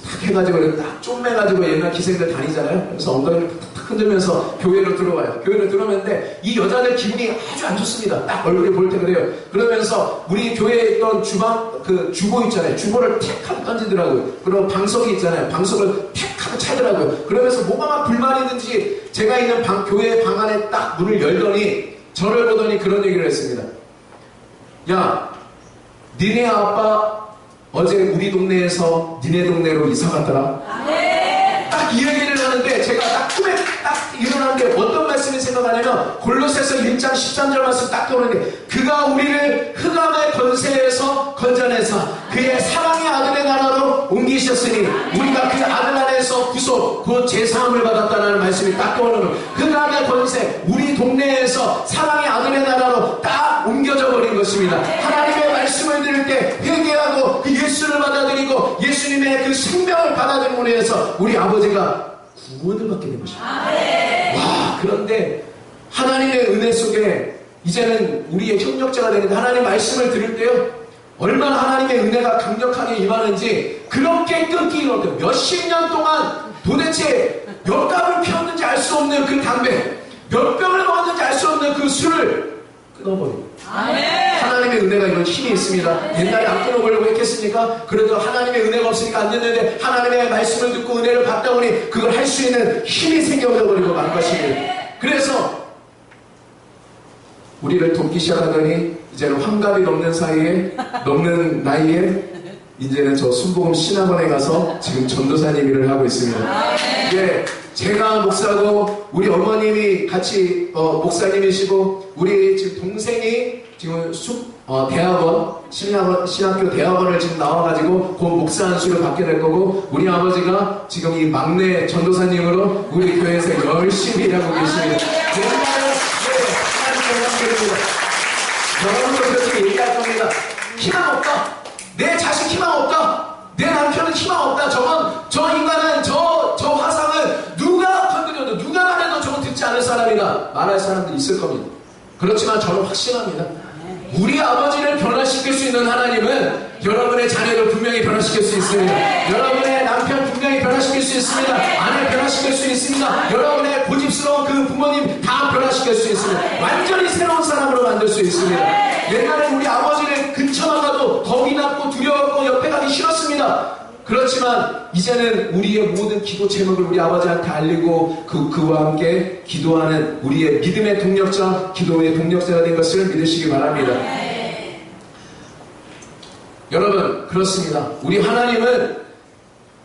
딱 해가지고 딱 쪼매가지고 옛날 기생들 다니잖아요. 그래서 엉덩이를 탁 흔들면서 교회로 들어와요. 교회로 들어오는데 이 여자들 기분이 아주 안 좋습니다. 딱 얼굴을 볼 때 그래요. 그러면서 우리 교회에 있던 주보 있잖아요. 주보를 탁 하고 던지더라고요. 그리고 방석이 있잖아요. 방석을 탁 하고 차더라고요. 그러면서 뭐가 막 불만이 있는지 제가 있는 교회 방 안에 딱 문을 열더니 저를 보더니 그런 얘기를 했습니다. 야, 니네 아빠 어제 우리 동네에서 니네 동네로 이사 갔더라. 딱 이 얘기를 하는데 제가 딱 꿈에 딱 일어났는데 어떤 말씀이 생각하냐면 골로새서 1장 13절 말씀 딱 떠오르는데 그가 우리를 흑암의 권세에서 건져내사 그의 사랑의 아들의 나라로 옮기셨으니 우리가 그 아들 안에서 구속 그 제사함을 받았다는 말씀이 딱 떠오르는 흑암의 권세 우리 동네에서 사랑의 아들의 나라로 딱 옮겨져 버린 것입니다. 하나님의 말씀을 들을 때 회개하고 그 예수를 받아들이고 예수님의 그 생명을 받아들임으로 해서 우리 아버지가 구원을 받게 된 것입니다. 와, 그런데 하나님의 은혜 속에 이제는 우리의 협력자가 되는데 하나님 말씀을 들을 때요 얼마나 하나님의 은혜가 강력하게 임하는지 그렇게 끊기는 어떤 몇십 년 동안 도대체 몇 갑을 피웠는지 알 수 없는 그 담배 몇 병을 먹었는지 알 수 없는 그 술을 끊어버립니다. 하나님의 은혜가 이런 힘이 있습니다. 옛날에 안 끊어보려고 했겠습니까? 그래도 하나님의 은혜가 없으니까 안 됐는데 하나님의 말씀을 듣고 은혜를 받다 보니 그걸 할 수 있는 힘이 생겨져 버리고 만 것입니다. 그래서 우리를 돕기 시작하더니 이제는 환갑이 넘는 나이에 이제는 저 순복음 신학원에 가서 지금 전도사님 일을 하고 있습니다. 이제 제가 목사고 우리 어머님이 같이 목사님이시고 우리 지금 동생이 지금 대학원 신학교 대학원을 지금 나와가지고 곧 목사 안수를 받게 될 거고 우리 아버지가 지금 이 막내 전도사님으로 우리 교회에서 열심히 일하고 계십니다. 여러분도 그렇게 얘기할 겁니다. 희망 없다. 내 자식 희망 없다. 내 남편은 희망 없다. 저 인간은 저 화상을 누가 건드려도 누가 말해도 저건 듣지 않을 사람이다. 말할 사람들이 있을 겁니다. 그렇지만 저는 확신합니다. 우리 아버지를 변화시킬 수 있는 하나님은 여러분의 자녀를 분명히 변화시킬 수 있습니다. 여러분의 남편 분명히 변화시킬 수 있습니다. 아내 변화시킬 수 있습니다. 여러분의 고집스러운 그 부모님 다 변화시킬 수 있습니다. 완전히 새로운 사람으로 만들 수 있습니다. 옛날에 우리 아버지를 근처만 가도 겁이 났고 두려웠고 옆에 가기 싫었습니다. 그렇지만 이제는 우리의 모든 기도 제목을 우리 아버지한테 알리고 그와 함께 기도하는 우리의 믿음의 동력자, 기도의 동력자가 된 것을 믿으시기 바랍니다. 여러분 그렇습니다. 우리 하나님은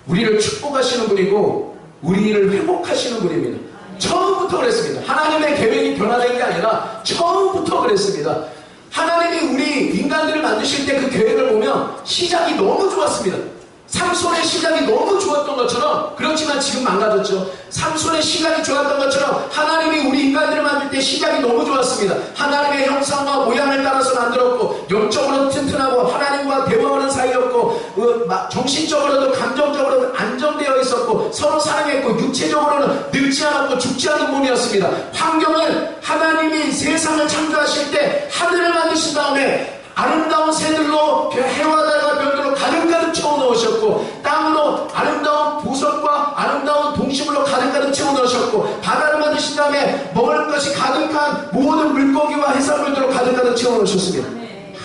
우리를 축복하시는 분이고 우리를 회복하시는 분입니다. 처음부터 그랬습니다. 하나님의 계획이 변화된 게 아니라 처음부터 그랬습니다. 하나님이 우리 인간들을 만드실 때 그 계획을 보면 시작이 너무 좋았습니다. 삼손의 시작이 너무 좋았던 것처럼 그렇지만 지금 망가졌죠. 삼손의 시작이 좋았던 것처럼 하나님이 우리 인간들을 만들 때 시작이 너무 좋았습니다. 하나님의 형상과 모양을 따라서 만들었고 영적으로 튼튼하고 하나님과 대화하는 사이였고 정신적으로도 감정적으로도 안정되어 있었고 서로 사랑했고 육체적으로는 늙지 않았고 죽지 않은 몸이었습니다. 환경은 하나님이 세상을 창조하실 때 하늘을 만드신 다음에 아름다운 새들로 해와 달과 별들로 가득가득 채워 넣으셨고, 땅으로 아름다운 보석과 아름다운 동식물로 가득가득 채워 넣으셨고, 바다를 만드신 다음에 먹을 것이 가득한 모든 물고기와 해산물들로 가득가득 채워 넣으셨습니다.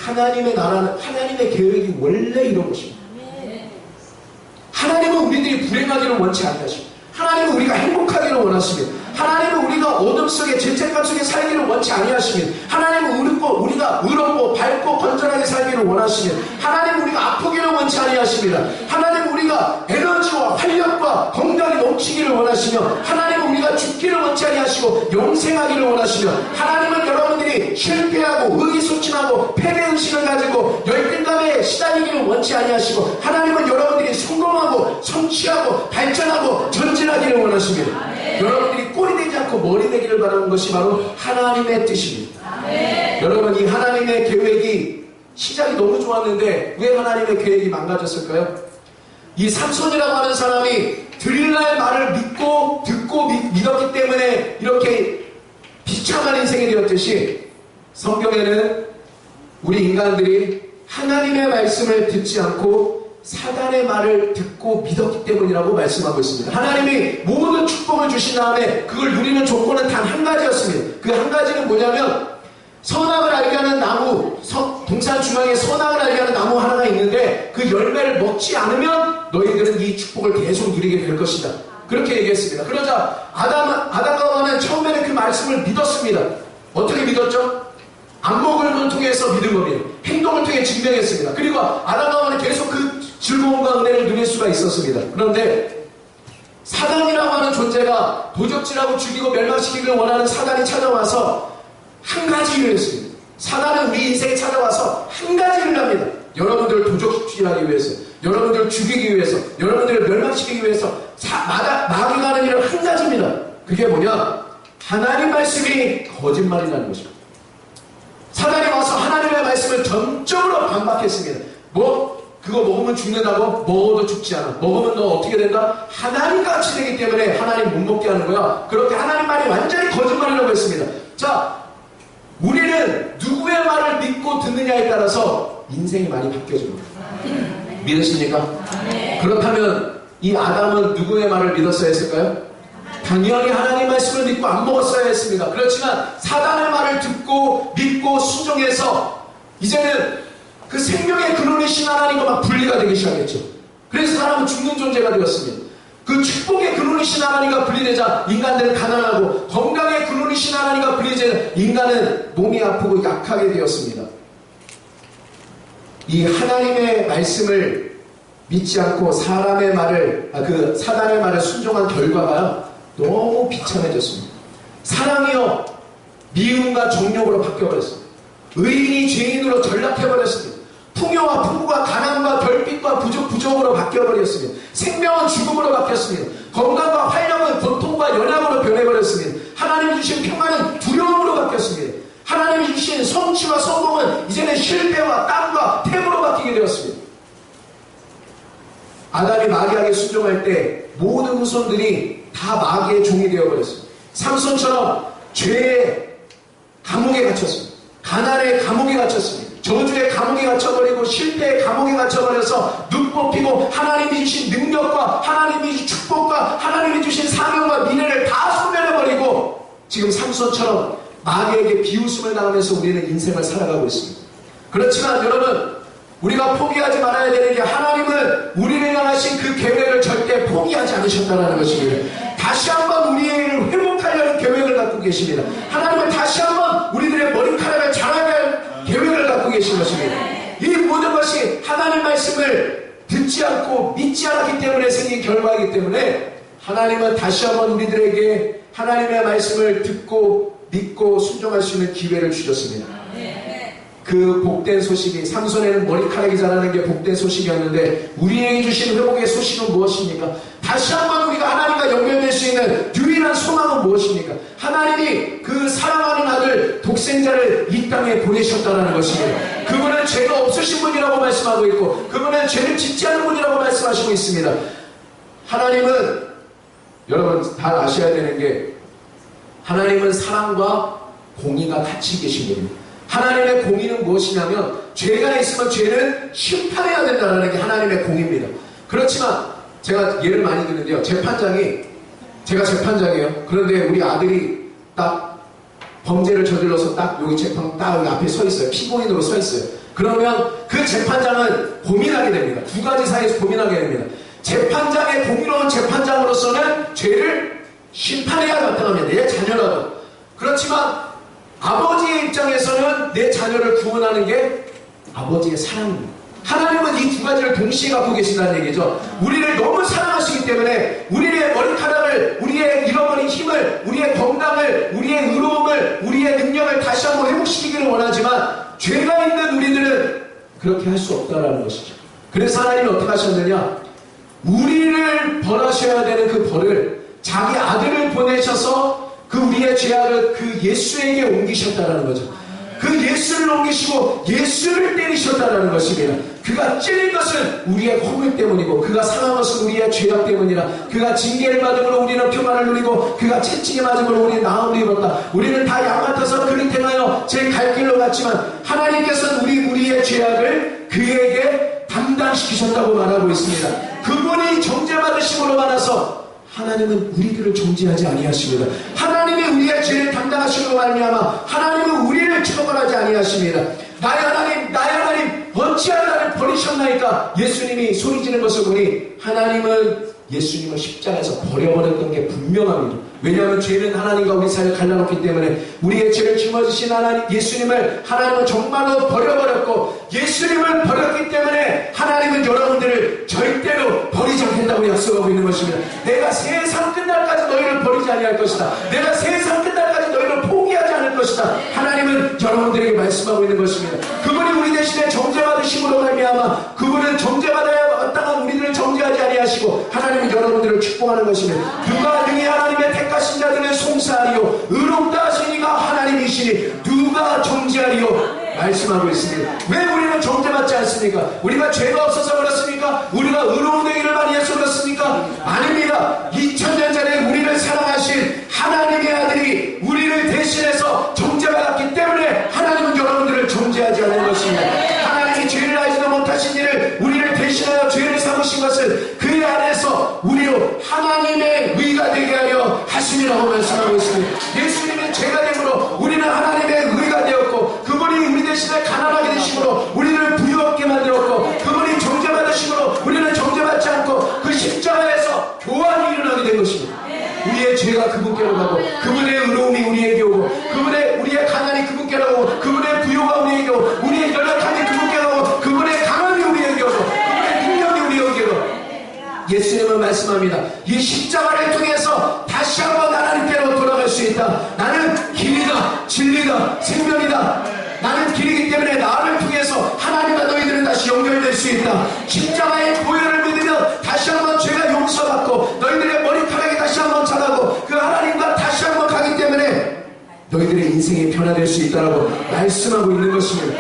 하나님의 나라는, 하나님의 계획이 원래 이런 것입니다. 하나님은 우리들이 불행하기를 원치 않으십니다. 하나님은 우리가 행복하기를 원하십니다. 하나님은 우리가 어둠 속에 죄책감 속에 살기를 원치 아니하십니다. 하나님은 우리가 의롭고 밝고 건전하게 살기를 원하십니다. 하나님은 우리가 아프기를 원치 아니하십니다. 하나님은 우리가 에너지와 활력과 건강이 넘치기를 원하시며, 하나님은 우리가 죽기를 원치 아니하시고 영생하기를 원하시며, 하나님은 여러분들이 실패하고 의기소침하고 패배의식을 가지고 열등감에 시달리기를 원치 아니하시고, 하나님은 여러분들이 성공하고 성취하고 발전하고 전진하기를 원하십니다. 여러분들이 꼴이 되지 않고 머리 되기를 바라는 것이 바로 하나님의 뜻입니다. 여러분, 이 하나님의 계획이 시작이 너무 좋았는데 왜 하나님의 계획이 망가졌을까요? 이 삼손이라고 하는 사람이 들릴라의 말을 믿고 듣고 믿었기 때문에 이렇게 비참한 인생이 되었듯이, 성경에는 우리 인간들이 하나님의 말씀을 듣지 않고 사단의 말을 듣고 믿었기 때문이라고 말씀하고 있습니다. 하나님이 모든 축복을 주신 다음에 그걸 누리는 조건은 단 한 가지였습니다. 그 한 가지는 뭐냐면, 선악을 알게 하는 나무, 동산 중앙에 선악을 알게 하는 나무 하나가 있는데 그 열매를 먹지 않으면 너희들은 이 축복을 계속 누리게 될 것이다. 그렇게 얘기했습니다. 그러자 아담과 하와는 처음에는 그 말씀을 믿었습니다. 어떻게 믿었죠? 안목을 통해서 믿은 겁니다. 행동을 통해 증명했습니다. 그리고 아담과 하와는 계속 그 즐거움과 은혜를 누릴 수가 있었습니다. 그런데 사단이라고 하는 존재가, 도적질하고 죽이고 멸망시키기를 원하는 사단이 찾아와서 한 가지 일을 했습니다. 사단은 우리 인생에 찾아와서 한 가지 일을 합니다. 여러분들을 도적질하기 위해서, 여러분들을 죽이기 위해서, 여러분들을 멸망시키기 위해서 마귀가 하는 일은 한 가지입니다. 그게 뭐냐? 하나님 말씀이 거짓말이라는 것입니다. 사단이 와서 하나님의 말씀을 전적으로 반박했습니다. 그거 먹으면 죽는다고? 먹어도 죽지 않아. 먹으면 너 어떻게 된다? 하나님같이 되기 때문에 하나님 못 먹게 하는 거야. 그렇게 하나님 말이 완전히 거짓말이라고 했습니다. 자, 우리는 누구의 말을 믿고 듣느냐에 따라서 인생이 많이 바뀌어집니다. 믿으십니까? 그렇다면 이 아담은 누구의 말을 믿었어야 했을까요? 당연히 하나님 말씀을 믿고 안 먹었어야 했습니다. 그렇지만 사단의 말을 듣고 믿고 순종해서 이제는 그 생명의 근원이신 하나님과 막 분리가 되기 시작했죠. 그래서 사람은 죽는 존재가 되었습니다. 그 축복의 근원이신 하나님과 분리되자 인간들은 가난하고, 건강의 근원이신 하나님과 분리되자 인간은 몸이 아프고 약하게 되었습니다. 이 하나님의 말씀을 믿지 않고 사단의 말을 순종한 결과가 너무 비참해졌습니다. 사랑이요 미움과 정욕으로 바뀌어버렸습니다. 의인이 죄인으로 전락해버렸습니다. 풍요와 풍부가 가난과 결핍과 부족으로 바뀌어버렸습니다. 생명은 죽음으로 바뀌었습니다. 건강과 활력은 고통과 연약으로 변해버렸습니다. 하나님이 주신 평안은 두려움으로 바뀌었습니다. 하나님이 주신 성취와 성공은 이제는 실패와 땀과 템으로 바뀌게 되었습니다. 아담이 마귀에게 순종할 때 모든 후손들이 다 마귀의 종이 되어버렸습니다. 삼손처럼 죄의 감옥에 갇혔습니다. 가난의 감옥에 갇혔습니다. 저주의 감옥에 갇혀버리고 실패의 감옥에 갇혀버려서 눈 뽑히고 하나님이 주신 능력과 하나님이 주신 축복과 하나님이 주신 사명과 미래를 다 소멸해버리고 지금 삼손처럼 마귀에게 비웃음을 당하면서 우리는 인생을 살아가고 있습니다. 그렇지만 여러분, 우리가 포기하지 말아야 되는 게, 하나님은 우리를 향하신 그 계획을 절대 포기하지 않으셨다는 것입니다. 다시 한번 우리를 회복하려는 계획을 갖고 계십니다. 하나님은 다시 한번 우리들의 머리카락을 자라게 할 계획을 갖고 계신 것입니다. 이 모든 것이 하나님 말씀을 듣지 않고 믿지 않았기 때문에 생긴 결과이기 때문에, 하나님은 다시 한번 우리들에게 하나님의 말씀을 듣고 믿고 순종할 수 있는 기회를 주셨습니다. 그 복된 소식이, 삼손에는 머리카락이 자라는 게 복된 소식이었는데 우리에게 주신 회복의 소식은 무엇입니까? 다시 한번 우리가 하나님과 연결될 수 있는 유일한 소망은 무엇입니까? 하나님이 그 사랑하는 아들 독생자를 이 땅에 보내셨다는 것입니다. 그분은 죄가 없으신 분이라고 말씀하고 있고, 그분은 죄를 짓지 않은 분이라고 말씀하시고 있습니다. 하나님은, 여러분 다 아셔야 되는 게, 하나님은 사랑과 공의가 같이 계신 분입니다. 하나님의 공의는 무엇이냐면 죄가 있으면 죄는 심판해야 된다는 게 하나님의 공의입니다. 그렇지만 제가 예를 많이 드는데요. 제가 재판장이에요. 그런데 우리 아들이 딱 범죄를 저질러서 딱 여기 재판 딱 여기 앞에 서 있어요. 피고인으로 서 있어요. 그러면 그 재판장은 고민하게 됩니다. 두 가지 사이에서 고민하게 됩니다. 재판장의 공의로운 재판장으로서는 죄를 심판해야 마땅합니다. 내 자녀라도. 그렇지만 아버지의 입장에서는 내 자녀를 구원하는 게 아버지의 사랑입니다. 하나님은 이 두 가지를 동시에 갖고 계신다는 얘기죠. 우리를 너무 사랑하시기 때문에 우리의 머리카락을, 우리의 잃어버린 힘을, 우리의 건강을, 우리의 의로움을, 우리의 능력을 다시 한번 회복시키기를 원하지만 죄가 있는 우리들은 그렇게 할 수 없다는 것이죠. 그래서 하나님이 어떻게 하셨느냐, 우리를 벌하셔야 되는 그 벌을 자기 아들을 보내셔서 그 우리의 죄악을 그 예수에게 옮기셨다는 거죠. 그 예수를 옮기시고 예수를 때리셨다는 것입니다. 그가 찔린 것은 우리의 허물 때문이고, 그가 상한 것은 우리의 죄악 때문이라. 그가 징계를 받음으로 우리는 평안을 누리고, 그가 채찍에 맞음으로 우리는 나음을 입었다. 우리는 다 양 같아서 그릇 행하여 제 갈 길로 갔지만 하나님께서는 우리의 죄악을 그에게 담당시키셨다고 말하고 있습니다. 그분이 정죄받으심으로 말해서 하나님은 우리들을 정죄하지 아니하십니다. 하나님이 우리의 죄를 담당하시고 말미암아 하나님은 우리를 처벌하지 아니하십니다. 나의 하나님 어찌하여 나를 버리셨나이까? 예수님이 소리지는 것을 보니 하나님은 예수님을 십자가에서 버려버렸던 게 분명합니다. 왜냐하면 죄는 하나님과 우리 사이를 갈라놓기 때문에 우리의 죄를 짊어지신 예수님을 하나님은 정말로 버려버렸고, 예수님을 버렸기 때문에 하나님은 여러분들을 절대로 버리지 않겠다고 약속하고 있는 것입니다. 내가 세상 끝날까지 너희를 버리지 아니할 것이다. 내가 세상 끝날까지 너희를 포기하지 않을 것이다. 하나님은 여러분들에게 말씀하고 있는 것입니다. 그분이 우리 대신에 정죄받으심으로 말미암아 그분은 정죄받아야 마땅한 우리들을 정죄하지 아니하시고 하나님은 여러분들을 축복하는 것입니다. 누가 능히 하나님의 택하신 자들을 송사하리요, 의롭다 하시니가 하나님이시니 누가 정죄하리요 말씀하고 있습니다. 왜 우리는 정죄받지 않습니까? 우리가 죄가 없어서 그렇습니까? 우리가 의로운 되기를 많이 해서 그렇습니까? 아닙니다. 2000년 전에 우리를 사랑하신 하나님의 아들이 우리를 대신해서 정죄받았기 때문에 하나님은 여러분들을 정죄하지 않는 것입니다. 하나님이 죄를 알지도 못하신 일을 우리를 대신하여 죄를 삼으신 것을 그 안에서 우리로 하나님의 의가 되게 하려 하심이라고 말씀하고 있습니다. 예수님의 죄가 됨으로 우리는 하나님의 의가 되었고, 그분이 우리 대신에 가난하게 되심으로 우리를 부유하게 만들었고, 그분이 정죄받으심으로 우리는 정죄받지 않고 그 십자가에서 교환이 일어나게 된 것입니다. 우리의 죄가 그분께로 가고, 그분의 의로움이 우리에게 오고, 우리의 가난이 그분께로 오고, 그분의 부요가 우리에게 오고, 우리의 연약함이 그분께로 오고, 그분의 강함이 우리에게 오고, 그분의 능력이 우리에게 오고. 예수님은 말씀합니다. 이 십자가를 통해서 다시 한번 하나님께로 돌아갈 수 있다. 나는 길이다, 진리다, 생명이다. 나는 길이기 때문에 나를 통해서 하나님과 너희들은 다시 연결될 수 있다. 십자가의 보혈을 믿으면 다시 한번 죄가 용서받고 너희들의 머리카락이 다시 한번 자라고 그 하나님과 다시 한번 가기 때문에 너희들의 인생이 변화될 수 있다라고 말씀하고 있는 것입니다.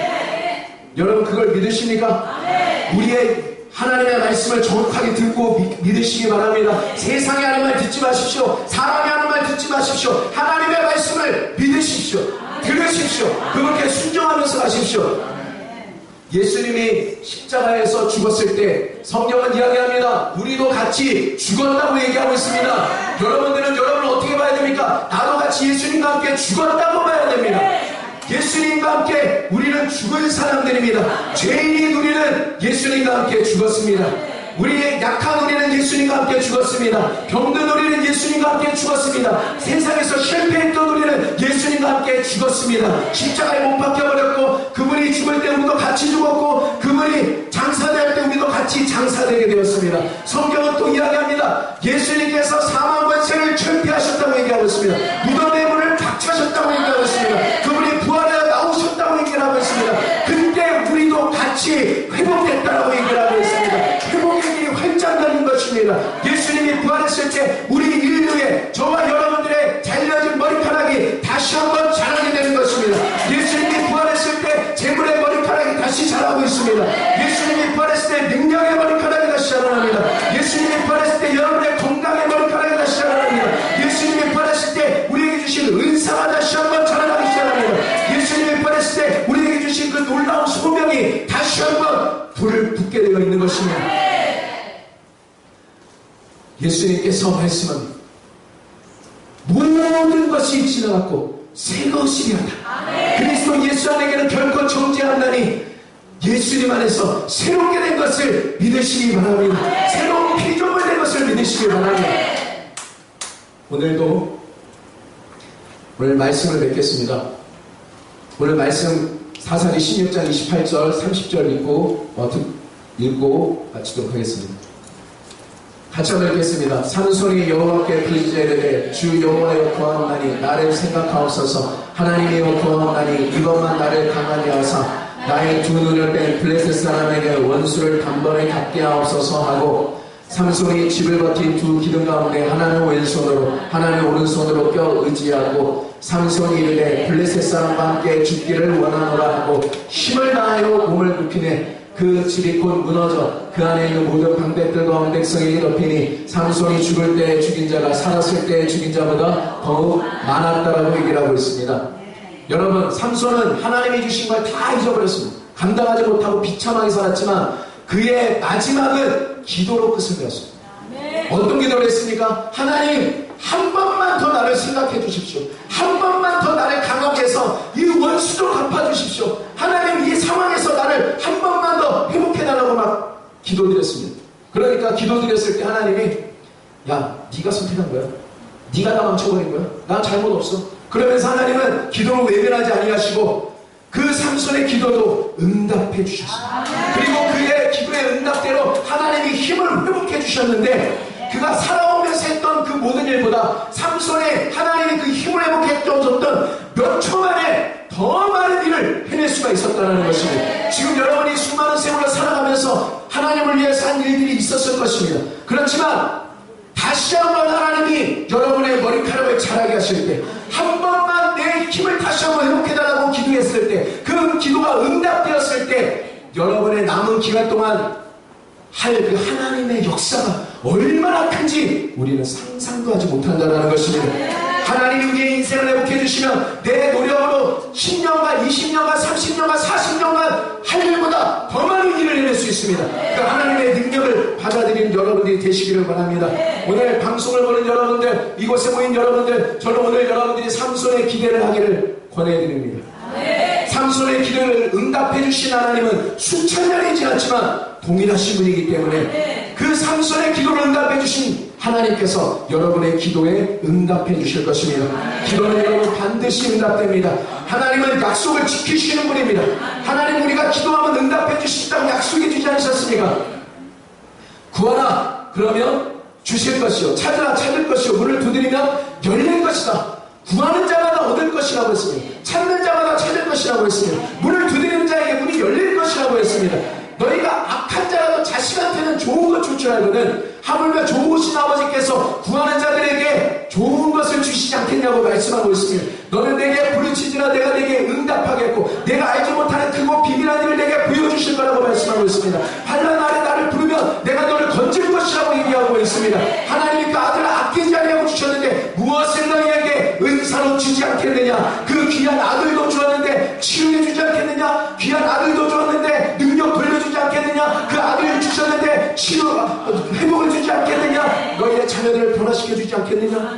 여러분 그걸 믿으십니까? 우리의 하나님의 말씀을 정확하게 듣고 믿으시기 바랍니다. 세상이 하는 말 듣지 마십시오. 사람이 하는 말 듣지 마십시오. 하나님의 말씀을 믿으십시오. 들으십시오. 그분께 순종하면서 가십시오. 예수님이 십자가에서 죽었을 때 성경은 이야기합니다. 우리도 같이 죽었다고 얘기하고 있습니다. 여러분들은 여러분을 어떻게 봐야 됩니까? 나도 같이 예수님과 함께 죽었다고 봐야 됩니다. 예수님과 함께 우리는 죽은 사람들입니다. 죄인인 우리는 예수님과 함께 죽었습니다. 우리의 약한 우리는 예수님과 함께 죽었습니다. 병든 우리는 예수님과 함께 죽었습니다. 세상에서 실패했던 우리는 예수님과 함께 죽었습니다. 십자가에 못 박혀버렸고, 그분이 죽을 때 우리도 같이 죽었고, 그분이 장사될 때 우리도 같이 장사되게 되었습니다. 성경은 또 이야기합니다. 예수님께서 사망 권세를 철폐하셨다고 얘기하고 있습니다. 무덤의 문을 닫히셨다고 얘기하고 있습니다. 그분이 부활하여 나오셨다고 얘기하고 있습니다. 그때 우리도 같이 회복됐다고 얘기하고 있습니다. 회복의 길이 활짝 열린 것입니다. 예수님이 부활했을 때 우리 인류의 저와 여러분들의 잘려진 머리카락이 다시 한번 자라게 되는 것입니다. 예수님이 부활했을 때 재물의 머리카락이 다시 자라고 있습니다. 예수님이 부활했을 때 능력의 머리카락이 다시 자라납니다. 예수님이 부활했을 때 여러분의 건강의 머리카락이 다시 자라납니다. 예수님이 부활했을 때 우리에게 주신 은사가 다시 한번 자라나기 시작합니다. 예수님이 부활했을 때 불을 붙게 되어 있는 것입니다. 예수님께서 말씀합니다. 모든 것이 지나갔고 새 것이 되었다. 그리스도 예수 안에게는 결코 정죄한다니 예수님 안에서 새롭게 된 것을 믿으시기 바랍니다. 새로운 피조물 된 것을 믿으시기 바랍니다. 오늘 말씀을 뵙겠습니다. 오늘 말씀 사사기 16장 28절 30절 읽고 마치도록 하겠습니다. 같이 한번 읽겠습니다. 삼손이 여호와께 부르짖어 이르되 주 여호와여 구하옵나니 나를 생각하옵소서. 하나님이여 구하옵나니 이것만 나를 강하게 하사 나의 두 눈을 뺀 블레셋 사람에게 원수를 단번에 갚게 하옵소서 하고 삼손이 집을 버틴 두 기둥 가운데 하나는 왼손으로 하나는 오른손으로 껴 의지하고 삼손이 이르되 블레셋 사람과 함께 죽기를 원하노라 하고 힘을 다하여 몸을 굽히네. 그 집이 곧 무너져 그 안에 있는 모든 방백들과 언백성이 덮이니 삼손이 죽을 때 죽인 자가 살았을 때 죽인 자보다 더욱 많았다라고 얘기를 하고 있습니다. 여러분, 삼손은 하나님이 주신 걸 다 잊어버렸습니다. 감당하지 못하고 비참하게 살았지만 그의 마지막은 기도로 끝을 내었습니다. 어떤 기도를 했습니까? 하나님, 한 번만 더 나를 생각해 주십시오. 한 번만 더 나를 강하게 해서 이 원수도 갚아주십시오. 하나님, 이 상황에서 나를 한 번만 더 회복해달라고 막 기도드렸습니다. 그러니까 기도드렸을 때 하나님이 야, 네가 선택한 거야. 네가 나 망쳐버린 거야. 난 잘못 없어. 그러면서 하나님은 기도를 외면하지 아니하시고 그 삼손의 기도도 응답해 주셨습니다. 그리고 그의 기도의 응답대로 하나님이 힘을 회복해 주셨는데 그가 살아오면서 했던 그 모든 일보다 삼손의 하나님이 그 힘을 회복해 줬던 몇 초 만에 더 많은 일을 해낼 수가 있었다는 것입니다. 지금 여러분이 수많은 세월을 살아가면서 하나님을 위해서 한 일들이 있었을 것입니다. 그렇지만 다시 한번 하나님이 여러분의 머리카락을 자라게 하실 때 한 번만 내 힘을 다시 한번 회복해달라고 기도했을 때 그 기도가 응답되었을 때 여러분의 남은 기간 동안 할 그 하나님의 역사가 얼마나 큰지 우리는 상상도 하지 못한다는 것입니다. 하나님이 우리의 인생을 회복해 주시면 내 노력으로 10년간, 20년간, 30년간, 40년간 할 일보다 더 많은 일을 해낼 수 있습니다. 그 하나님의 능력을 받아들이는 여러분들이 되시기를 바랍니다. 오늘 방송을 보는 여러분들, 이곳에 모인 여러분들, 저는 오늘 여러분들이 삼손의 기대를 하기를 권해드립니다. 삼손의 기도를 응답해 주신 하나님은 수천 년이 지났지만 동일하신 분이기 때문에 그 삼손의 기도를 응답해 주신 하나님께서 여러분의 기도에 응답해 주실 것입니다. 기도는 여러분 반드시 응답됩니다. 하나님은 약속을 지키시는 분입니다. 하나님, 우리가 기도하면 응답해 주신다고 약속해 주지 않으셨습니까? 구하라 그러면 주실 것이요, 찾으라 찾을 것이요, 문을 두드리면 열릴 것이다. 구하는 자마다 얻을 것이라고 했습니다. 찾는 자마다 찾을 것이라고 했습니다. 문을 두드리는 자에게 문이 열릴 것이라고 했습니다. 너희가 악한 자라도 자식한테는 좋은 것 줄 줄 알거든 하물며 좋으신 아버지께서 구하는 자들에게 좋은 것을 주시지 않겠냐고 말씀하고 있습니다. 너는 내게 부르짖으라 내가 내게 응답하겠고 내가 알지 못하는 크고 비밀한 일을 내게 보여주실 거라고 말씀하고 있습니다. 환난 날에 나를 부르면 내가 너를 건질 것이라고 얘기하고 있습니다. 하나님이 그 아들을 아끼지 아니하고 주셨는데 무엇을 너희에게 은사로 주지 않겠느냐. 그 귀한 아들도 주었는데 치유해 주지 않겠느냐. 귀한 아들도 주었는데 능력 돌려주지 않겠느냐. 그 아들을 주셨는데 치유 회복을 주지 않겠느냐. 너희의 자녀들을 변화시켜 주지 않겠느냐.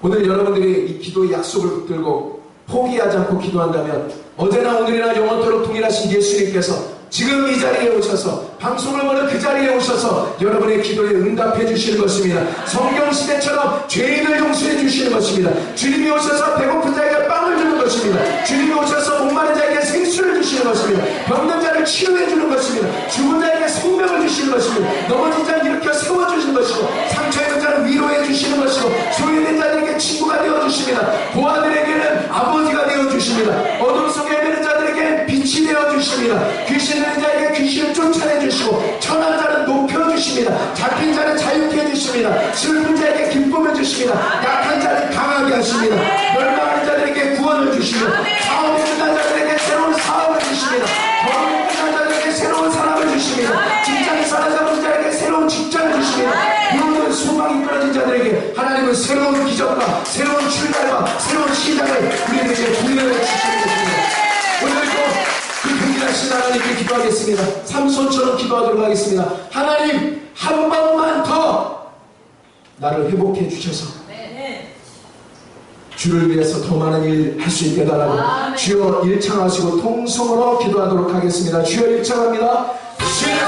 오늘 여러분들이 이 기도의 약속을 붙들고 포기하지 않고 기도한다면 어제나 오늘이나 영원토록 동일하신 예수님께서 지금 이 자리에 오셔서 방송을 보는 그 자리에 오셔서 여러분의 기도에 응답해 주시는 것입니다. 성경시대처럼 죄인을 용서해 주시는 것입니다. 주님이 오셔서 배고픈 자에게 빵을 주는 것입니다. 주님이 오셔서 목마른 자에게 생수를 주시는 것입니다. 병든 자를 치유해 주는 것입니다. 죽은 자에게 생명을 주시는 것입니다. 넘어진 자를 일으켜 세워주시는 것이고 상처 입은 자를 위로해 주시는 것이고 소외된 자들에게 친구가 되어주십니다. 고아들에게는 아버지가 되어주십니다. 어둠 속에 있는 자들에게는 빛이 되어주십니다. 귀신 들린 자에게 귀신을 쫓아내 주시고 천한 자는 높여주십니다. 잡힌 자는 자유케 해주십니다. 슬픈 자에게 기쁨을 주십니다. 약한 자를 강하게 하십니다. 멸망하는 자들에게 구원을 주시며 사업에 끝난 자들에게 새로운 사업을 주십니다. 결혼에 끝난 자들에게 새로운 사람을 주십니다. 직장에 사라져버린 자에게 새로운 직장을 주십니다. 모든 소망이 끊어진 자들에게 하나님은 새로운 기적과 새로운 출발과 새로운 시작을 우리에게 분명히 주시는 것입니다. 오늘도 그 동일한 다시 하나님께 기도하겠습니다. 삼손처럼 기도하도록 하겠습니다. 하나님, 한 번만 더 나를 회복해 주셔서 주를 위해서 더 많은 일 할 수 있게 달라고 주여 일창하시고 통성으로 기도하도록 하겠습니다. 주여 일창합니다. 주여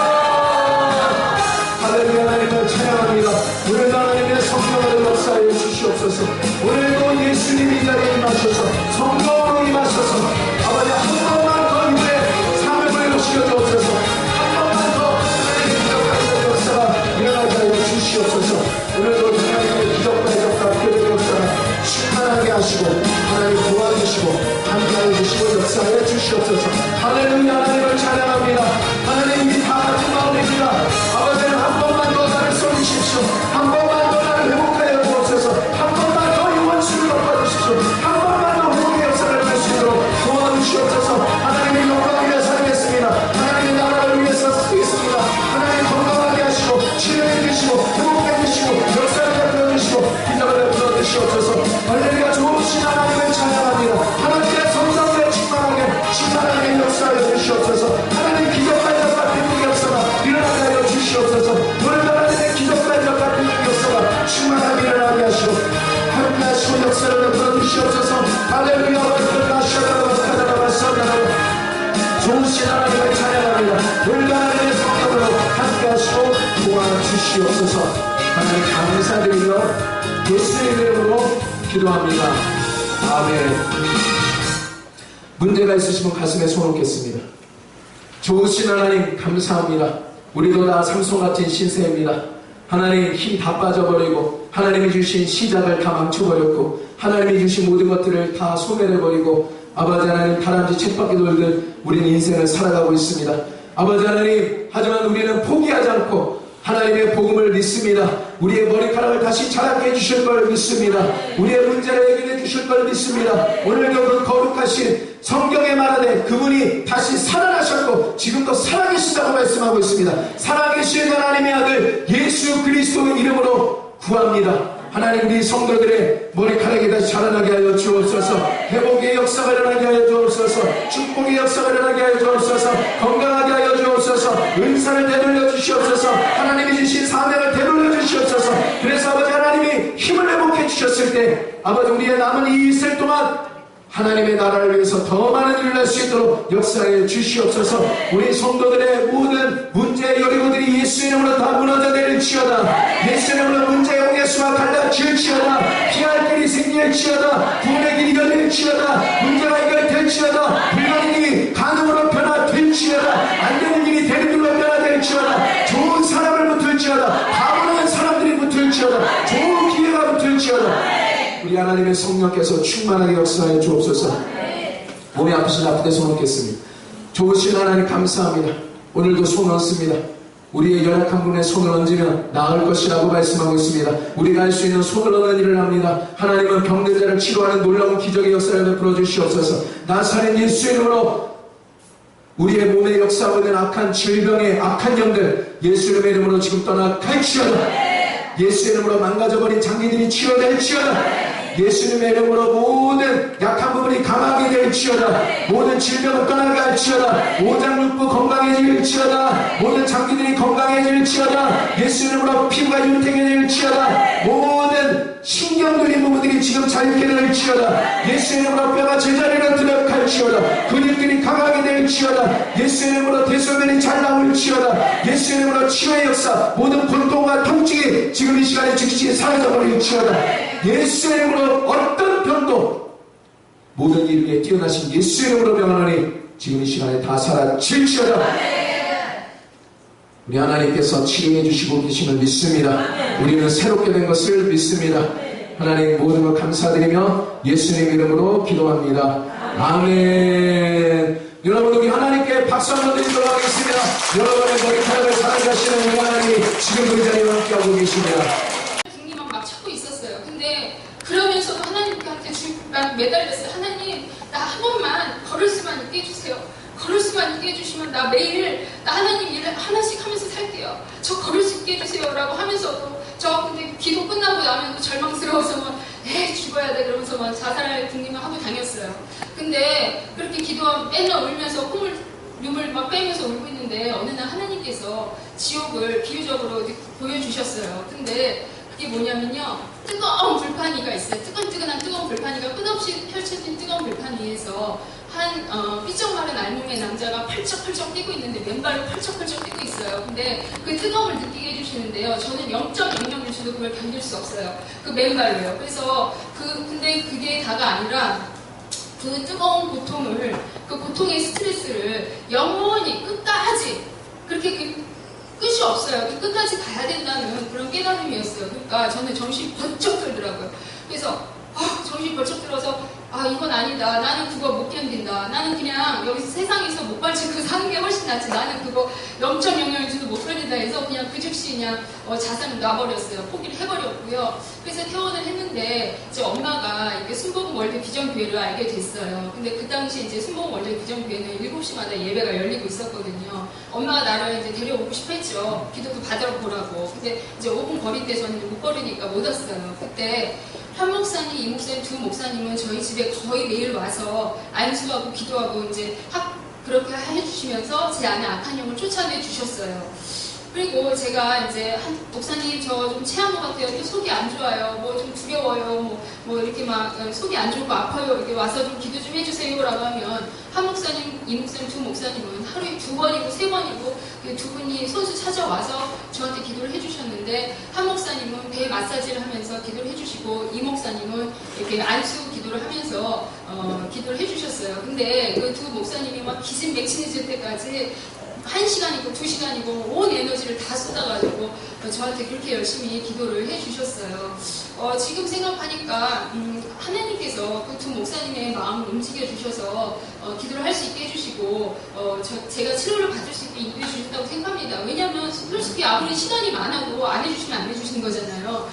할렐루야. 하나님을 찬양합니다. 오늘도 하나님의 성령으로 역사하여 주시옵소서. 오늘도 예수님이 자리에 임하셔서 성령으로 임하셔서 아버지 한 번만 더 이제 삶을 보여주시어 주옵소서. 한 번만 더 하나님의 기적과 역사가 일어나게 하여 주시옵소서. 오늘도 하나님의 기적과 역사 표적 역사가 충만하게 하시고 하나님 도와주시고 함께하여 주시고 역사하여 주시옵소서. 할렐루야. 하나님을 찬양합니다. 하나님이 다 같은 마음입니다. 아버지는 한 번만 더 나를 쏘주십시오. 한 번만 더 나를 회복하여 주옵소서. 한 번만 더 영원수를 엎어주십시오. 한 번만 더 회복의 역사를 할 수 있도록 도와주시옵소서. 하나님의 영광을 위해 살겠습니다. 하나님의 나라를 위해서 쓰겠습니다. 하나님 건강하게 하시고 치료해 주시고 회복해 주시고 역사를 베풀어 주시고 기적을 베풀어 주시옵소서. 할렐루야. 좋으신 하나님을 찬양합니다. 하나님의 성령에 충만하게 역사하여 주시옵소서. 하나님 기적과 역사 베풀 역사가 일어나게 하여 주시옵소서. 오늘도 하나님의 기적과 역사 베풀 역사가 충만하게 일어나게 하시고 함께 하시고 역사를 베풀어 주시옵소서. 할렐루야. 좋으신 하나님을 찬양합니다. 오늘도 하나님의 성령으로 함께 하시고 도와주시옵소서. 하나님 감사드리며 예수의 이름으로 기도합니다. 아멘. 문제가 있으시면 가슴에 손 얹겠습니다. 좋으신 하나님 감사합니다. 우리도 다 삼손같은 신세입니다. 하나님 힘 다 빠져버리고 하나님이 주신 시작을 다 망쳐버렸고 하나님이 주신 모든 것들을 다 소멸해버리고 아버지 하나님 다람쥐 쳇바퀴 돌듯 우리는 인생을 살아가고 있습니다. 아버지 하나님, 하지만 우리는 포기하지 않고 하나님의 복음을 믿습니다. 우리의 머리카락을 다시 자라게 해주실 걸 믿습니다. 우리의 문제를 해결해 주실 걸 믿습니다. 오늘도 그 거룩하신 성경에 말하되 그분이 다시 살아나셨고 지금도 살아계시다고 말씀하고 있습니다. 살아계신 하나님의 아들 예수 그리스도의 이름으로 구합니다. 하나님, 우리 성도들의 머리카락이 다시 자라나게 하여 주옵소서. 회복의 역사가 일어나게 하여 주옵소서. 축복의 역사가 일어나게 하여 주옵소서. 건강하게 하여 주옵소서. 은사를 되돌려 주시옵소서. 하나님이 주신 사명을 되돌려 주시옵소서. 그래서 아버지 하나님이 힘을 회복해 주셨을 때 아버지 우리의 남은 이 이슬 동안 하나님의 나라를 위해서 더 많은 일을 할 수 있도록 역사해 주시옵소서. 우리 성도들의 모든 문제의 여리고들이 예수 이름으로 다 무너져 내릴지어다. 예수 이름으로 문제의 홍해수가 갈라질지어다. 피할 길이 생길지어다. 구원의 길이 열릴지어다. 문제가 해결될지어다. 불가능한 일이 가능으로 변화될지어다. 안 되는 일이 되는 일로 변화될지어다. 좋은 사람을 붙을지어다. 바보는 사람들이 붙을지어다. 좋은 기회가 붙을지어다. 우리 하나님의 성령께서 충만하게 역사하여 주옵소서. 몸이 아프신 아프대 손 얹겠습니다. 좋으신 하나님 감사합니다. 오늘도 손 얹습니다. 우리의 연약한 분의 손을 얹으면 나을 것이라고 말씀하고 있습니다. 우리가 할 수 있는 손을 얹는 일을 합니다. 하나님은 병든 자를 치료하는 놀라운 기적의 역사를 베풀어 주시옵소서. 나사렛 예수 이름으로 우리의 몸에 역사하고 있는 악한 질병의 악한 영들 예수님의 이름으로 지금 떠나갈지어다. 예수 이름으로 망가져버린 장기들이 치유될지어다. 예수님의 이름으로 모든 약한 부분이 강하게 될지어다. 모든 질병을 떠나게 할지어다. 오장육부 건강해질지어다. 모든 장기들이 건강해질지어다. 예수 이름으로 피부가 윤택해질지어다. 모든 신경들이 부분들이 지금 자유케 될지어다. 예수 이름으로 뼈가 제자리로 들어갈지어다. 근육들이 강하게 될지어다. 예수 이름으로 대소변이 잘 나올지어다. 예수 이름으로 치유의 역사, 모든 고통과 통증이 지금 이 시간에 즉시 사라져버릴지어다. 예수 이름으로 어떤 병도 모든 일 위에 뛰어나신 예수 이름으로 명하노니 지금 이 시간에 다 사라질지어다. 우리 하나님께서 치료해 주시고 계심을 믿습니다. 우리는 새롭게 된 것을 믿습니다. 하나님 모든 걸 감사드리며 예수님 이름으로 기도합니다. 아멘. 여러분 우리 하나님께 박수 한번 드리도록 하겠습니다. 여러분의 머리카락을 사랑하시는 우리 하나님이 지금 그 자리에 함께하고 계십니다. 등리만 막 찾고 있었어요. 근데 그러면서도 하나님한테 매달렸어요. 하나님, 나 한 번만 걸을 수만 있게 해주세요. 걸을 수만 있게 해주시면 나 매일 나 하나님 일을 하나씩 하면서 살게요. 저 걸을 수 있게 해주세요 라고 하면서도 저 근데 기도 끝나고 나면 절망스러워서 막 죽어야 돼 그러면서 막 자살 등리만 하고 다녔어요. 근데 그렇게 기도하면 맨날 울면서 콩을 눈물 막 빼면서 울고 있는데 어느 날 하나님께서 지옥을 비유적으로 보여주셨어요. 근데 그게 뭐냐면요, 뜨거운 불판이가 있어요. 뜨끈뜨끈한 뜨거운 불판이가 끝없이 펼쳐진 뜨거운 불판 위에서 한 삐쩍 마른 알몸의 남자가 펄쩍펄쩍 뛰고 있는데 맨발로 펄쩍펄쩍 뛰고 있어요. 근데 그 뜨거움을 느끼게 해주시는데요, 저는 0.00일초도 그걸 견딜 수 없어요. 그 맨발로요. 그래서 근데 그게 다가 아니라 그 뜨거운 고통을, 그 고통의 스트레스를 영원히 끝까지 그렇게 끝이 없어요. 끝까지 가야 된다는 그런 깨달음이었어요. 그러니까 저는 정신이 번쩍 들더라고요. 그래서 정신이 번쩍 들어서 이건 아니다. 나는 그거 못 견딘다. 나는 그냥 여기서 세상에서 못 발치고 사는 게 훨씬 낫지. 나는 그거 0.00일도 못 견딘다 해서 그냥 그 즉시 그냥 자산을 놔버렸어요. 포기를 해버렸고요. 그래서 퇴원을 했는데 이제 엄마가 이게 순복음 월드 비전교회를 알게 됐어요. 근데 그 당시 이제 순복음 월드 비전교회는 7시마다 예배가 열리고 있었거든요. 엄마가 나를 이제 데려오고 싶어 했죠. 기도도 받으러 보라고. 근데 이제 5분 거리인데 저는 못 걸으니까 못 왔어요. 그때 한 목사님, 이 목사님, 두 목사님은 저희 집에 거의 매일 와서 안수하고 기도하고 이제 그렇게 해주시면서 제 안에 악한 영을 쫓아내 주셨어요. 그리고 제가 이제 한 목사님 저 좀 체한 것 같아요. 또 속이 안 좋아요. 뭐 좀 두려워요. 뭐 이렇게 막 속이 안 좋고 아파요. 이렇게 와서 좀 기도 좀 해주세요라고 하면 한 목사님, 이 목사님, 두 목사님은 하루에 2번이고 3번이고 그 두 분이 손수 찾아와서 저한테 기도를 해주셨는데, 한 목사님은 배 마사지를 하면서 기도를 해주시고 이 목사님은 이렇게 안수 기도를 하면서 기도를 해주셨어요. 근데 그 두 목사님이 막 기진맥진해질 때까지 1시간이고 2시간이고 온 에너지를 다 쏟아가지고 저한테 그렇게 열심히 기도를 해주셨어요. 지금 생각하니까 하나님께서 그 두 목사님의 마음을 움직여 주셔서 기도를 할 수 있게 해주시고 제가 치료를 받을 수 있게 인도해 주셨다고 생각합니다. 왜냐하면 솔직히 아무리 시간이 많아도 안 해주시면 안 해주시는 거잖아요.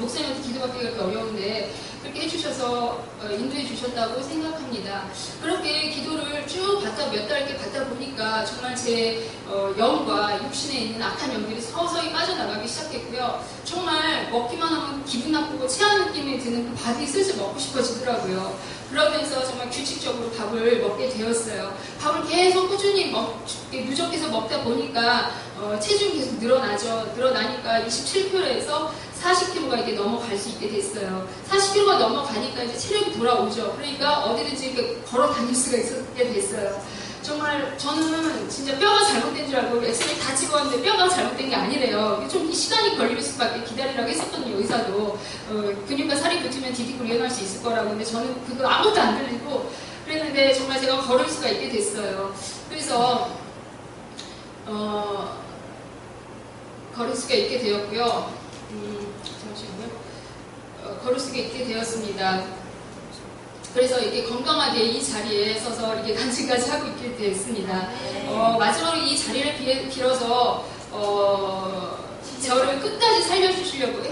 목사님한테 기도받기가 그렇게 어려운데 그렇게 해주셔서 인도해 주셨다고 생각합니다. 그렇게 기도를 쭉 몇 달 이렇게 받다 보니까 정말 제 영과 육신에 있는 악한 영들이 서서히 빠져나가기 시작했고요. 정말 먹기만 하면 기분 나쁘고 체한 느낌이 드는 그 밥이 슬슬 먹고 싶어지더라고요. 그러면서 정말 규칙적으로 밥을 먹게 되었어요. 밥을 계속 꾸준히 누적해서 먹다 보니까 체중이 계속 늘어나니까 27kg에서 40kg가 이렇게 넘어갈 수 있게 됐어요. 40kg가 넘어가니까 이제 체력이 돌아오죠. 그러니까 어디든지 이렇게 걸어 다닐 수가 있게 됐어요. 정말 저는 진짜 뼈가 잘못된 줄 알고 엑스레이 다 찍었는데 뼈가 잘못된 게 아니래요. 좀 시간이 걸릴 수밖에 기다리라고 했었거든요, 의사도. 근육과 살이 붙으면 디디고 일어날 수 있을 거라고. 근데 저는 그거 아무것도 안 들리고 그랬는데 정말 제가 걸을 수가 있게 됐어요. 그래서 걸을 수가 있게 되었고요. 잠시만요. 걸을 수가 있게 되었습니다. 그래서 이렇게 건강하게 이 자리에 서서 이렇게 간증까지 하고 있게 됐습니다. 마지막으로 이 자리를 빌어서 저를 끝까지 살려주시려고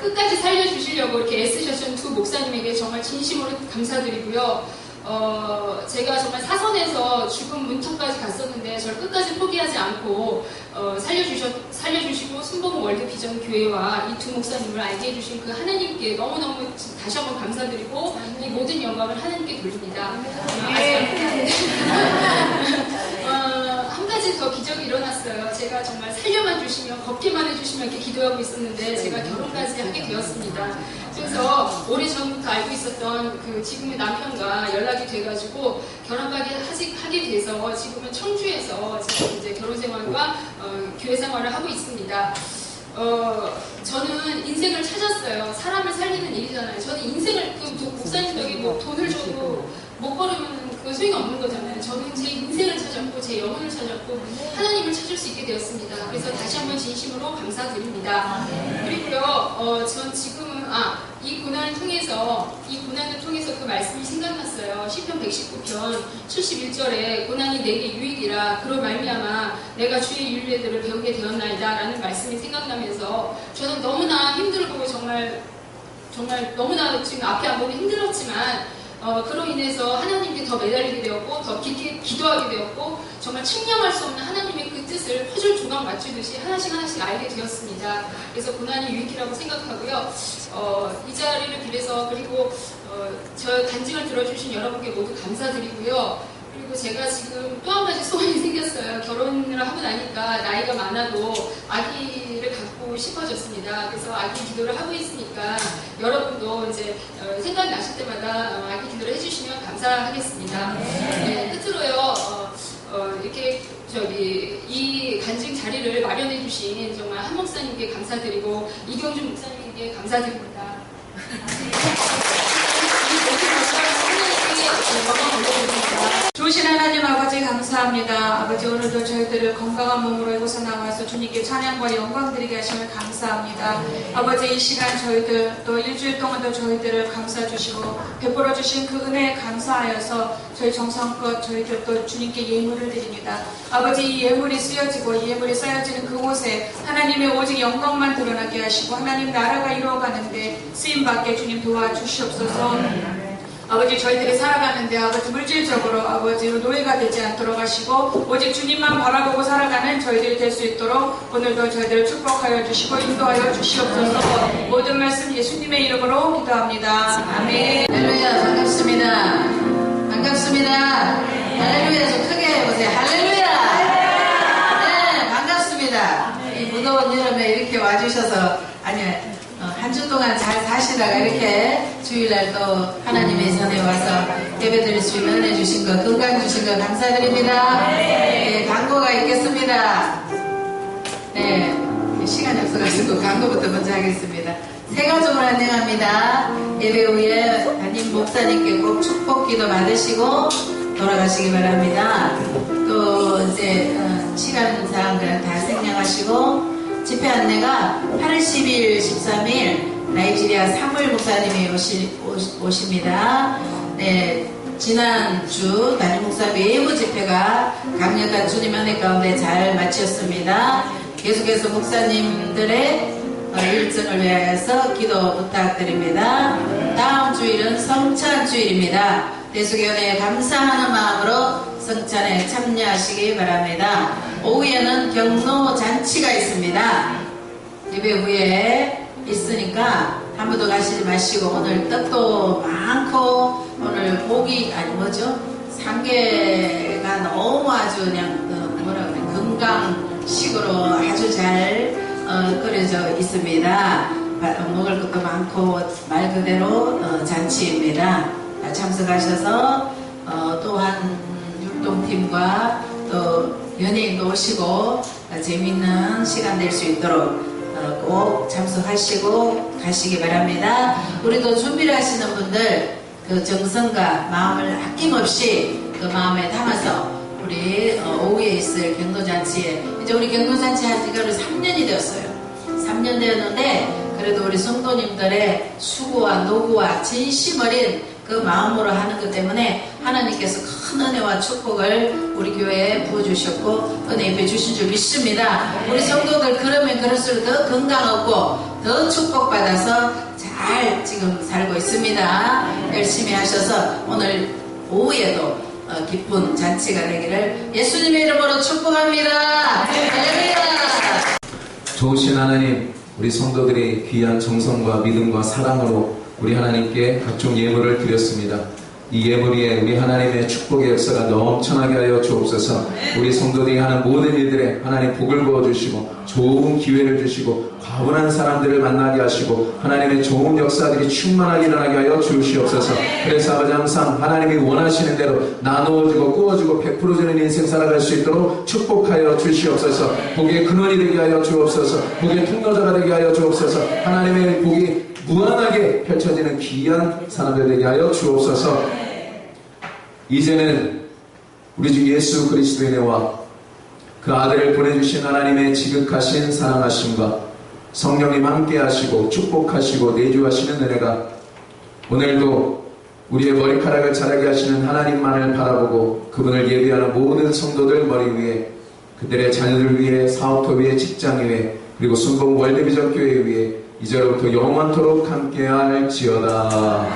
끝까지 살려주시려고 이렇게 애쓰셨던 두 목사님에게 정말 진심으로 감사드리고요. 제가 정말 사선에서 죽음 문턱까지 갔었는데 저를 끝까지 포기하지 않고 살려주시고 순복음 월드 비전 교회와 이 두 목사님을 알게 해주신 그 하나님께 너무너무 다시 한번 감사드리고 이 모든 영광을 하나님께 돌립니다. 한 가지 더 기적이 일어났어요. 제가 정말 살려만 주시면 걷기만 해주시면 이렇게 기도하고 있었는데 제가 결혼까지 하게 되었습니다. 그래서 오래전부터 알고 있었던 그 지금의 남편과 연락이 돼가지고 결혼까지 하게 돼서 지금은 청주에서 지금 이제 결혼 생활과 교회 생활을 하고 있습니다. 저는 인생을 찾았어요. 사람을 살리는 일이잖아요. 저는 인생을 목사님들에게 뭐 돈을 줘도 못 걸으면 그 소용이 없는 거잖아요. 저는 제 인생을 찾았고 제 영혼을 찾았고 하나님을 찾을 수 있게 되었습니다. 그래서 다시 한번 진심으로 감사드립니다. 그리고요, 전 지금은 이 고난을 통해서 그 말씀이 생각났어요. 시편 119편 71절에 고난이 내게 유익이라 그로 말미암아 내가 주의 윤례들을 배우게 되었나이다 라는 말씀이 생각나면서 저는 너무나 힘들고 정말 너무나 지금 앞에 안 보면 힘들었지만 그로 인해서 하나님께 더 매달리게 되었고 더 깊게 기도하게 되었고 정말 측량할 수 없는 하나님의 그 뜻을 퍼즐 조각 맞추듯이 하나씩 알게 되었습니다. 그래서 고난이 유익이라고 생각하고요. 이 자리를 빌려서 그리고 저 간증을 들어주신 여러분께 모두 감사드리고요. 그리고 제가 지금 또 한 가지 소원이 생겼어요. 결혼을 하고 나니까 나이가 많아도 아기를 갖고 싶어졌습니다. 그래서 아기 기도를 하고 있으니까 여러분도 이제 생각나실 때마다 아기 기도를 해주시면 감사하겠습니다. 네, 끝으로요. 이렇게 이 간증 자리를 마련해 주신 정말 한 목사님께 감사드리고 이경준 목사님께 감사드립니다. 좋으신 하나님 아버지 감사합니다. 아버지 오늘도 저희들을 건강한 몸으로 이곳에 나와서 주님께 찬양과 영광 드리게 하심을 감사합니다. 아버지 이 시간 저희들 또 일주일 동안도 저희들을 감싸 주시고 베풀어 주신 그 은혜에 감사하여서 저희 정성껏 저희들 또 주님께 예물을 드립니다. 아버지 이 예물이 쓰여지고 이 예물이 쌓여지는 그곳에 하나님의 오직 영광만 드러나게 하시고 하나님 나라가 이루어가는데 쓰임받게 주님 도와주시옵소서. 아버지 저희들이 살아가는데 아버지 물질적으로 아버지 노예가 되지 않도록 하시고 오직 주님만 바라보고 살아가는 저희들이 될 수 있도록 오늘도 저희들을 축복하여 주시고 인도하여 주시옵소서. 모든 말씀 예수님의 이름으로 기도합니다. 아멘. 할렐루야. 반갑습니다. 반갑습니다. 할렐루야. 좀 크게 해보세요. 할렐루야. 네, 반갑습니다. 이 무더운 여름에 이렇게 와주셔서 한 주 동안 잘 사시다가 이렇게 주일날 또 하나님의 선에 와서 예배드릴 수 있는 은혜 주신 거, 건강 주신 거 감사드립니다. 네, 광고가 있겠습니다. 네, 시간이 없어가지고 광고부터 먼저 하겠습니다. 새 가족을 안녕합니다. 예배 후에 담임 목사님께 꼭 축복 기도 받으시고 돌아가시기 바랍니다. 또 이제 시간 사항들은 다 생략하시고 집회 안내가 8월 10일, 13일 나이지리아 사무엘 목사님이 오십니다. 네, 지난주 담임 목사 외부 집회가 강력한 주님 은혜 가운데 잘 마쳤습니다. 계속해서 목사님들의 일정을 위하여서 기도 부탁드립니다. 다음 주일은 성찬주일입니다. 대수교회에 감사하는 마음으로 성찬에 참여하시기 바랍니다. 오후에는 경로 잔치가 있습니다. 예배 후에 있으니까 한 번도 가시지 마시고 오늘 떡도 많고 오늘 고기 삼계가 너무 아주 그냥 건강식으로 아주 잘 끓여져 있습니다. 먹을 것도 많고 말 그대로 잔치입니다. 참석하셔서 또한 율동팀과 또 연예인도 오시고 재미있는 시간 될 수 있도록 꼭 참석하시고 가시기 바랍니다. 우리도 준비를 하시는 분들 그 정성과 마음을 아낌없이 그 마음에 담아서 우리 오후에 있을 경로잔치에 이제 우리 경로잔치 한 지가 3년이 되었어요. 3년 되었는데 그래도 우리 성도님들의 수고와 노고와 진심 어린 그 마음으로 하는 것 때문에 하나님께서 큰 은혜와 축복을 우리 교회에 부어주셨고 은혜 입혀 주신 줄 믿습니다. 우리 성도들 그러면 그럴수록 더 건강하고 더 축복받아서 잘 지금 살고 있습니다. 열심히 하셔서 오늘 오후에도 기쁜 잔치가 되기를 예수님의 이름으로 축복합니다. 할렐루야. 좋으신 하나님, 우리 성도들이 귀한 정성과 믿음과 사랑으로 우리 하나님께 각종 예물을 드렸습니다. 이 예물 위에 우리 하나님의 축복의 역사가 넘쳐나게 하여 주옵소서. 우리 성도들이 하는 모든 일들에 하나님 복을 부어주시고 좋은 기회를 주시고 과분한 사람들을 만나게 하시고 하나님의 좋은 역사들이 충만하게 일어나게 하여 주시옵소서. 그래서 아버지 항상 하나님이 원하시는 대로 나누어주고 꾸어주고 베풀어주는 인생 살아갈 수 있도록 축복하여 주시옵소서. 복의 근원이 되게 하여 주옵소서. 복의 통로자가 되게 하여 주옵소서. 하나님의 복이 무한하게 펼쳐지는 귀한 사람들 되게 하여 주옵소서. 이제는 우리 주 예수 그리스도의 은혜와 그 아들을 보내주신 하나님의 지극하신 사랑하심과 성령님 함께 하시고 축복하시고 내주하시는 은혜가 오늘도 우리의 머리카락을 자라게 하시는 하나님만을 바라보고 그분을 예배하는 모든 성도들 머리 위에 그들의 자녀들 위해 사업터 위에 직장 위에 그리고 순봉 월드비전 교회 위에 이제로부터 영원토록 함께할지어다.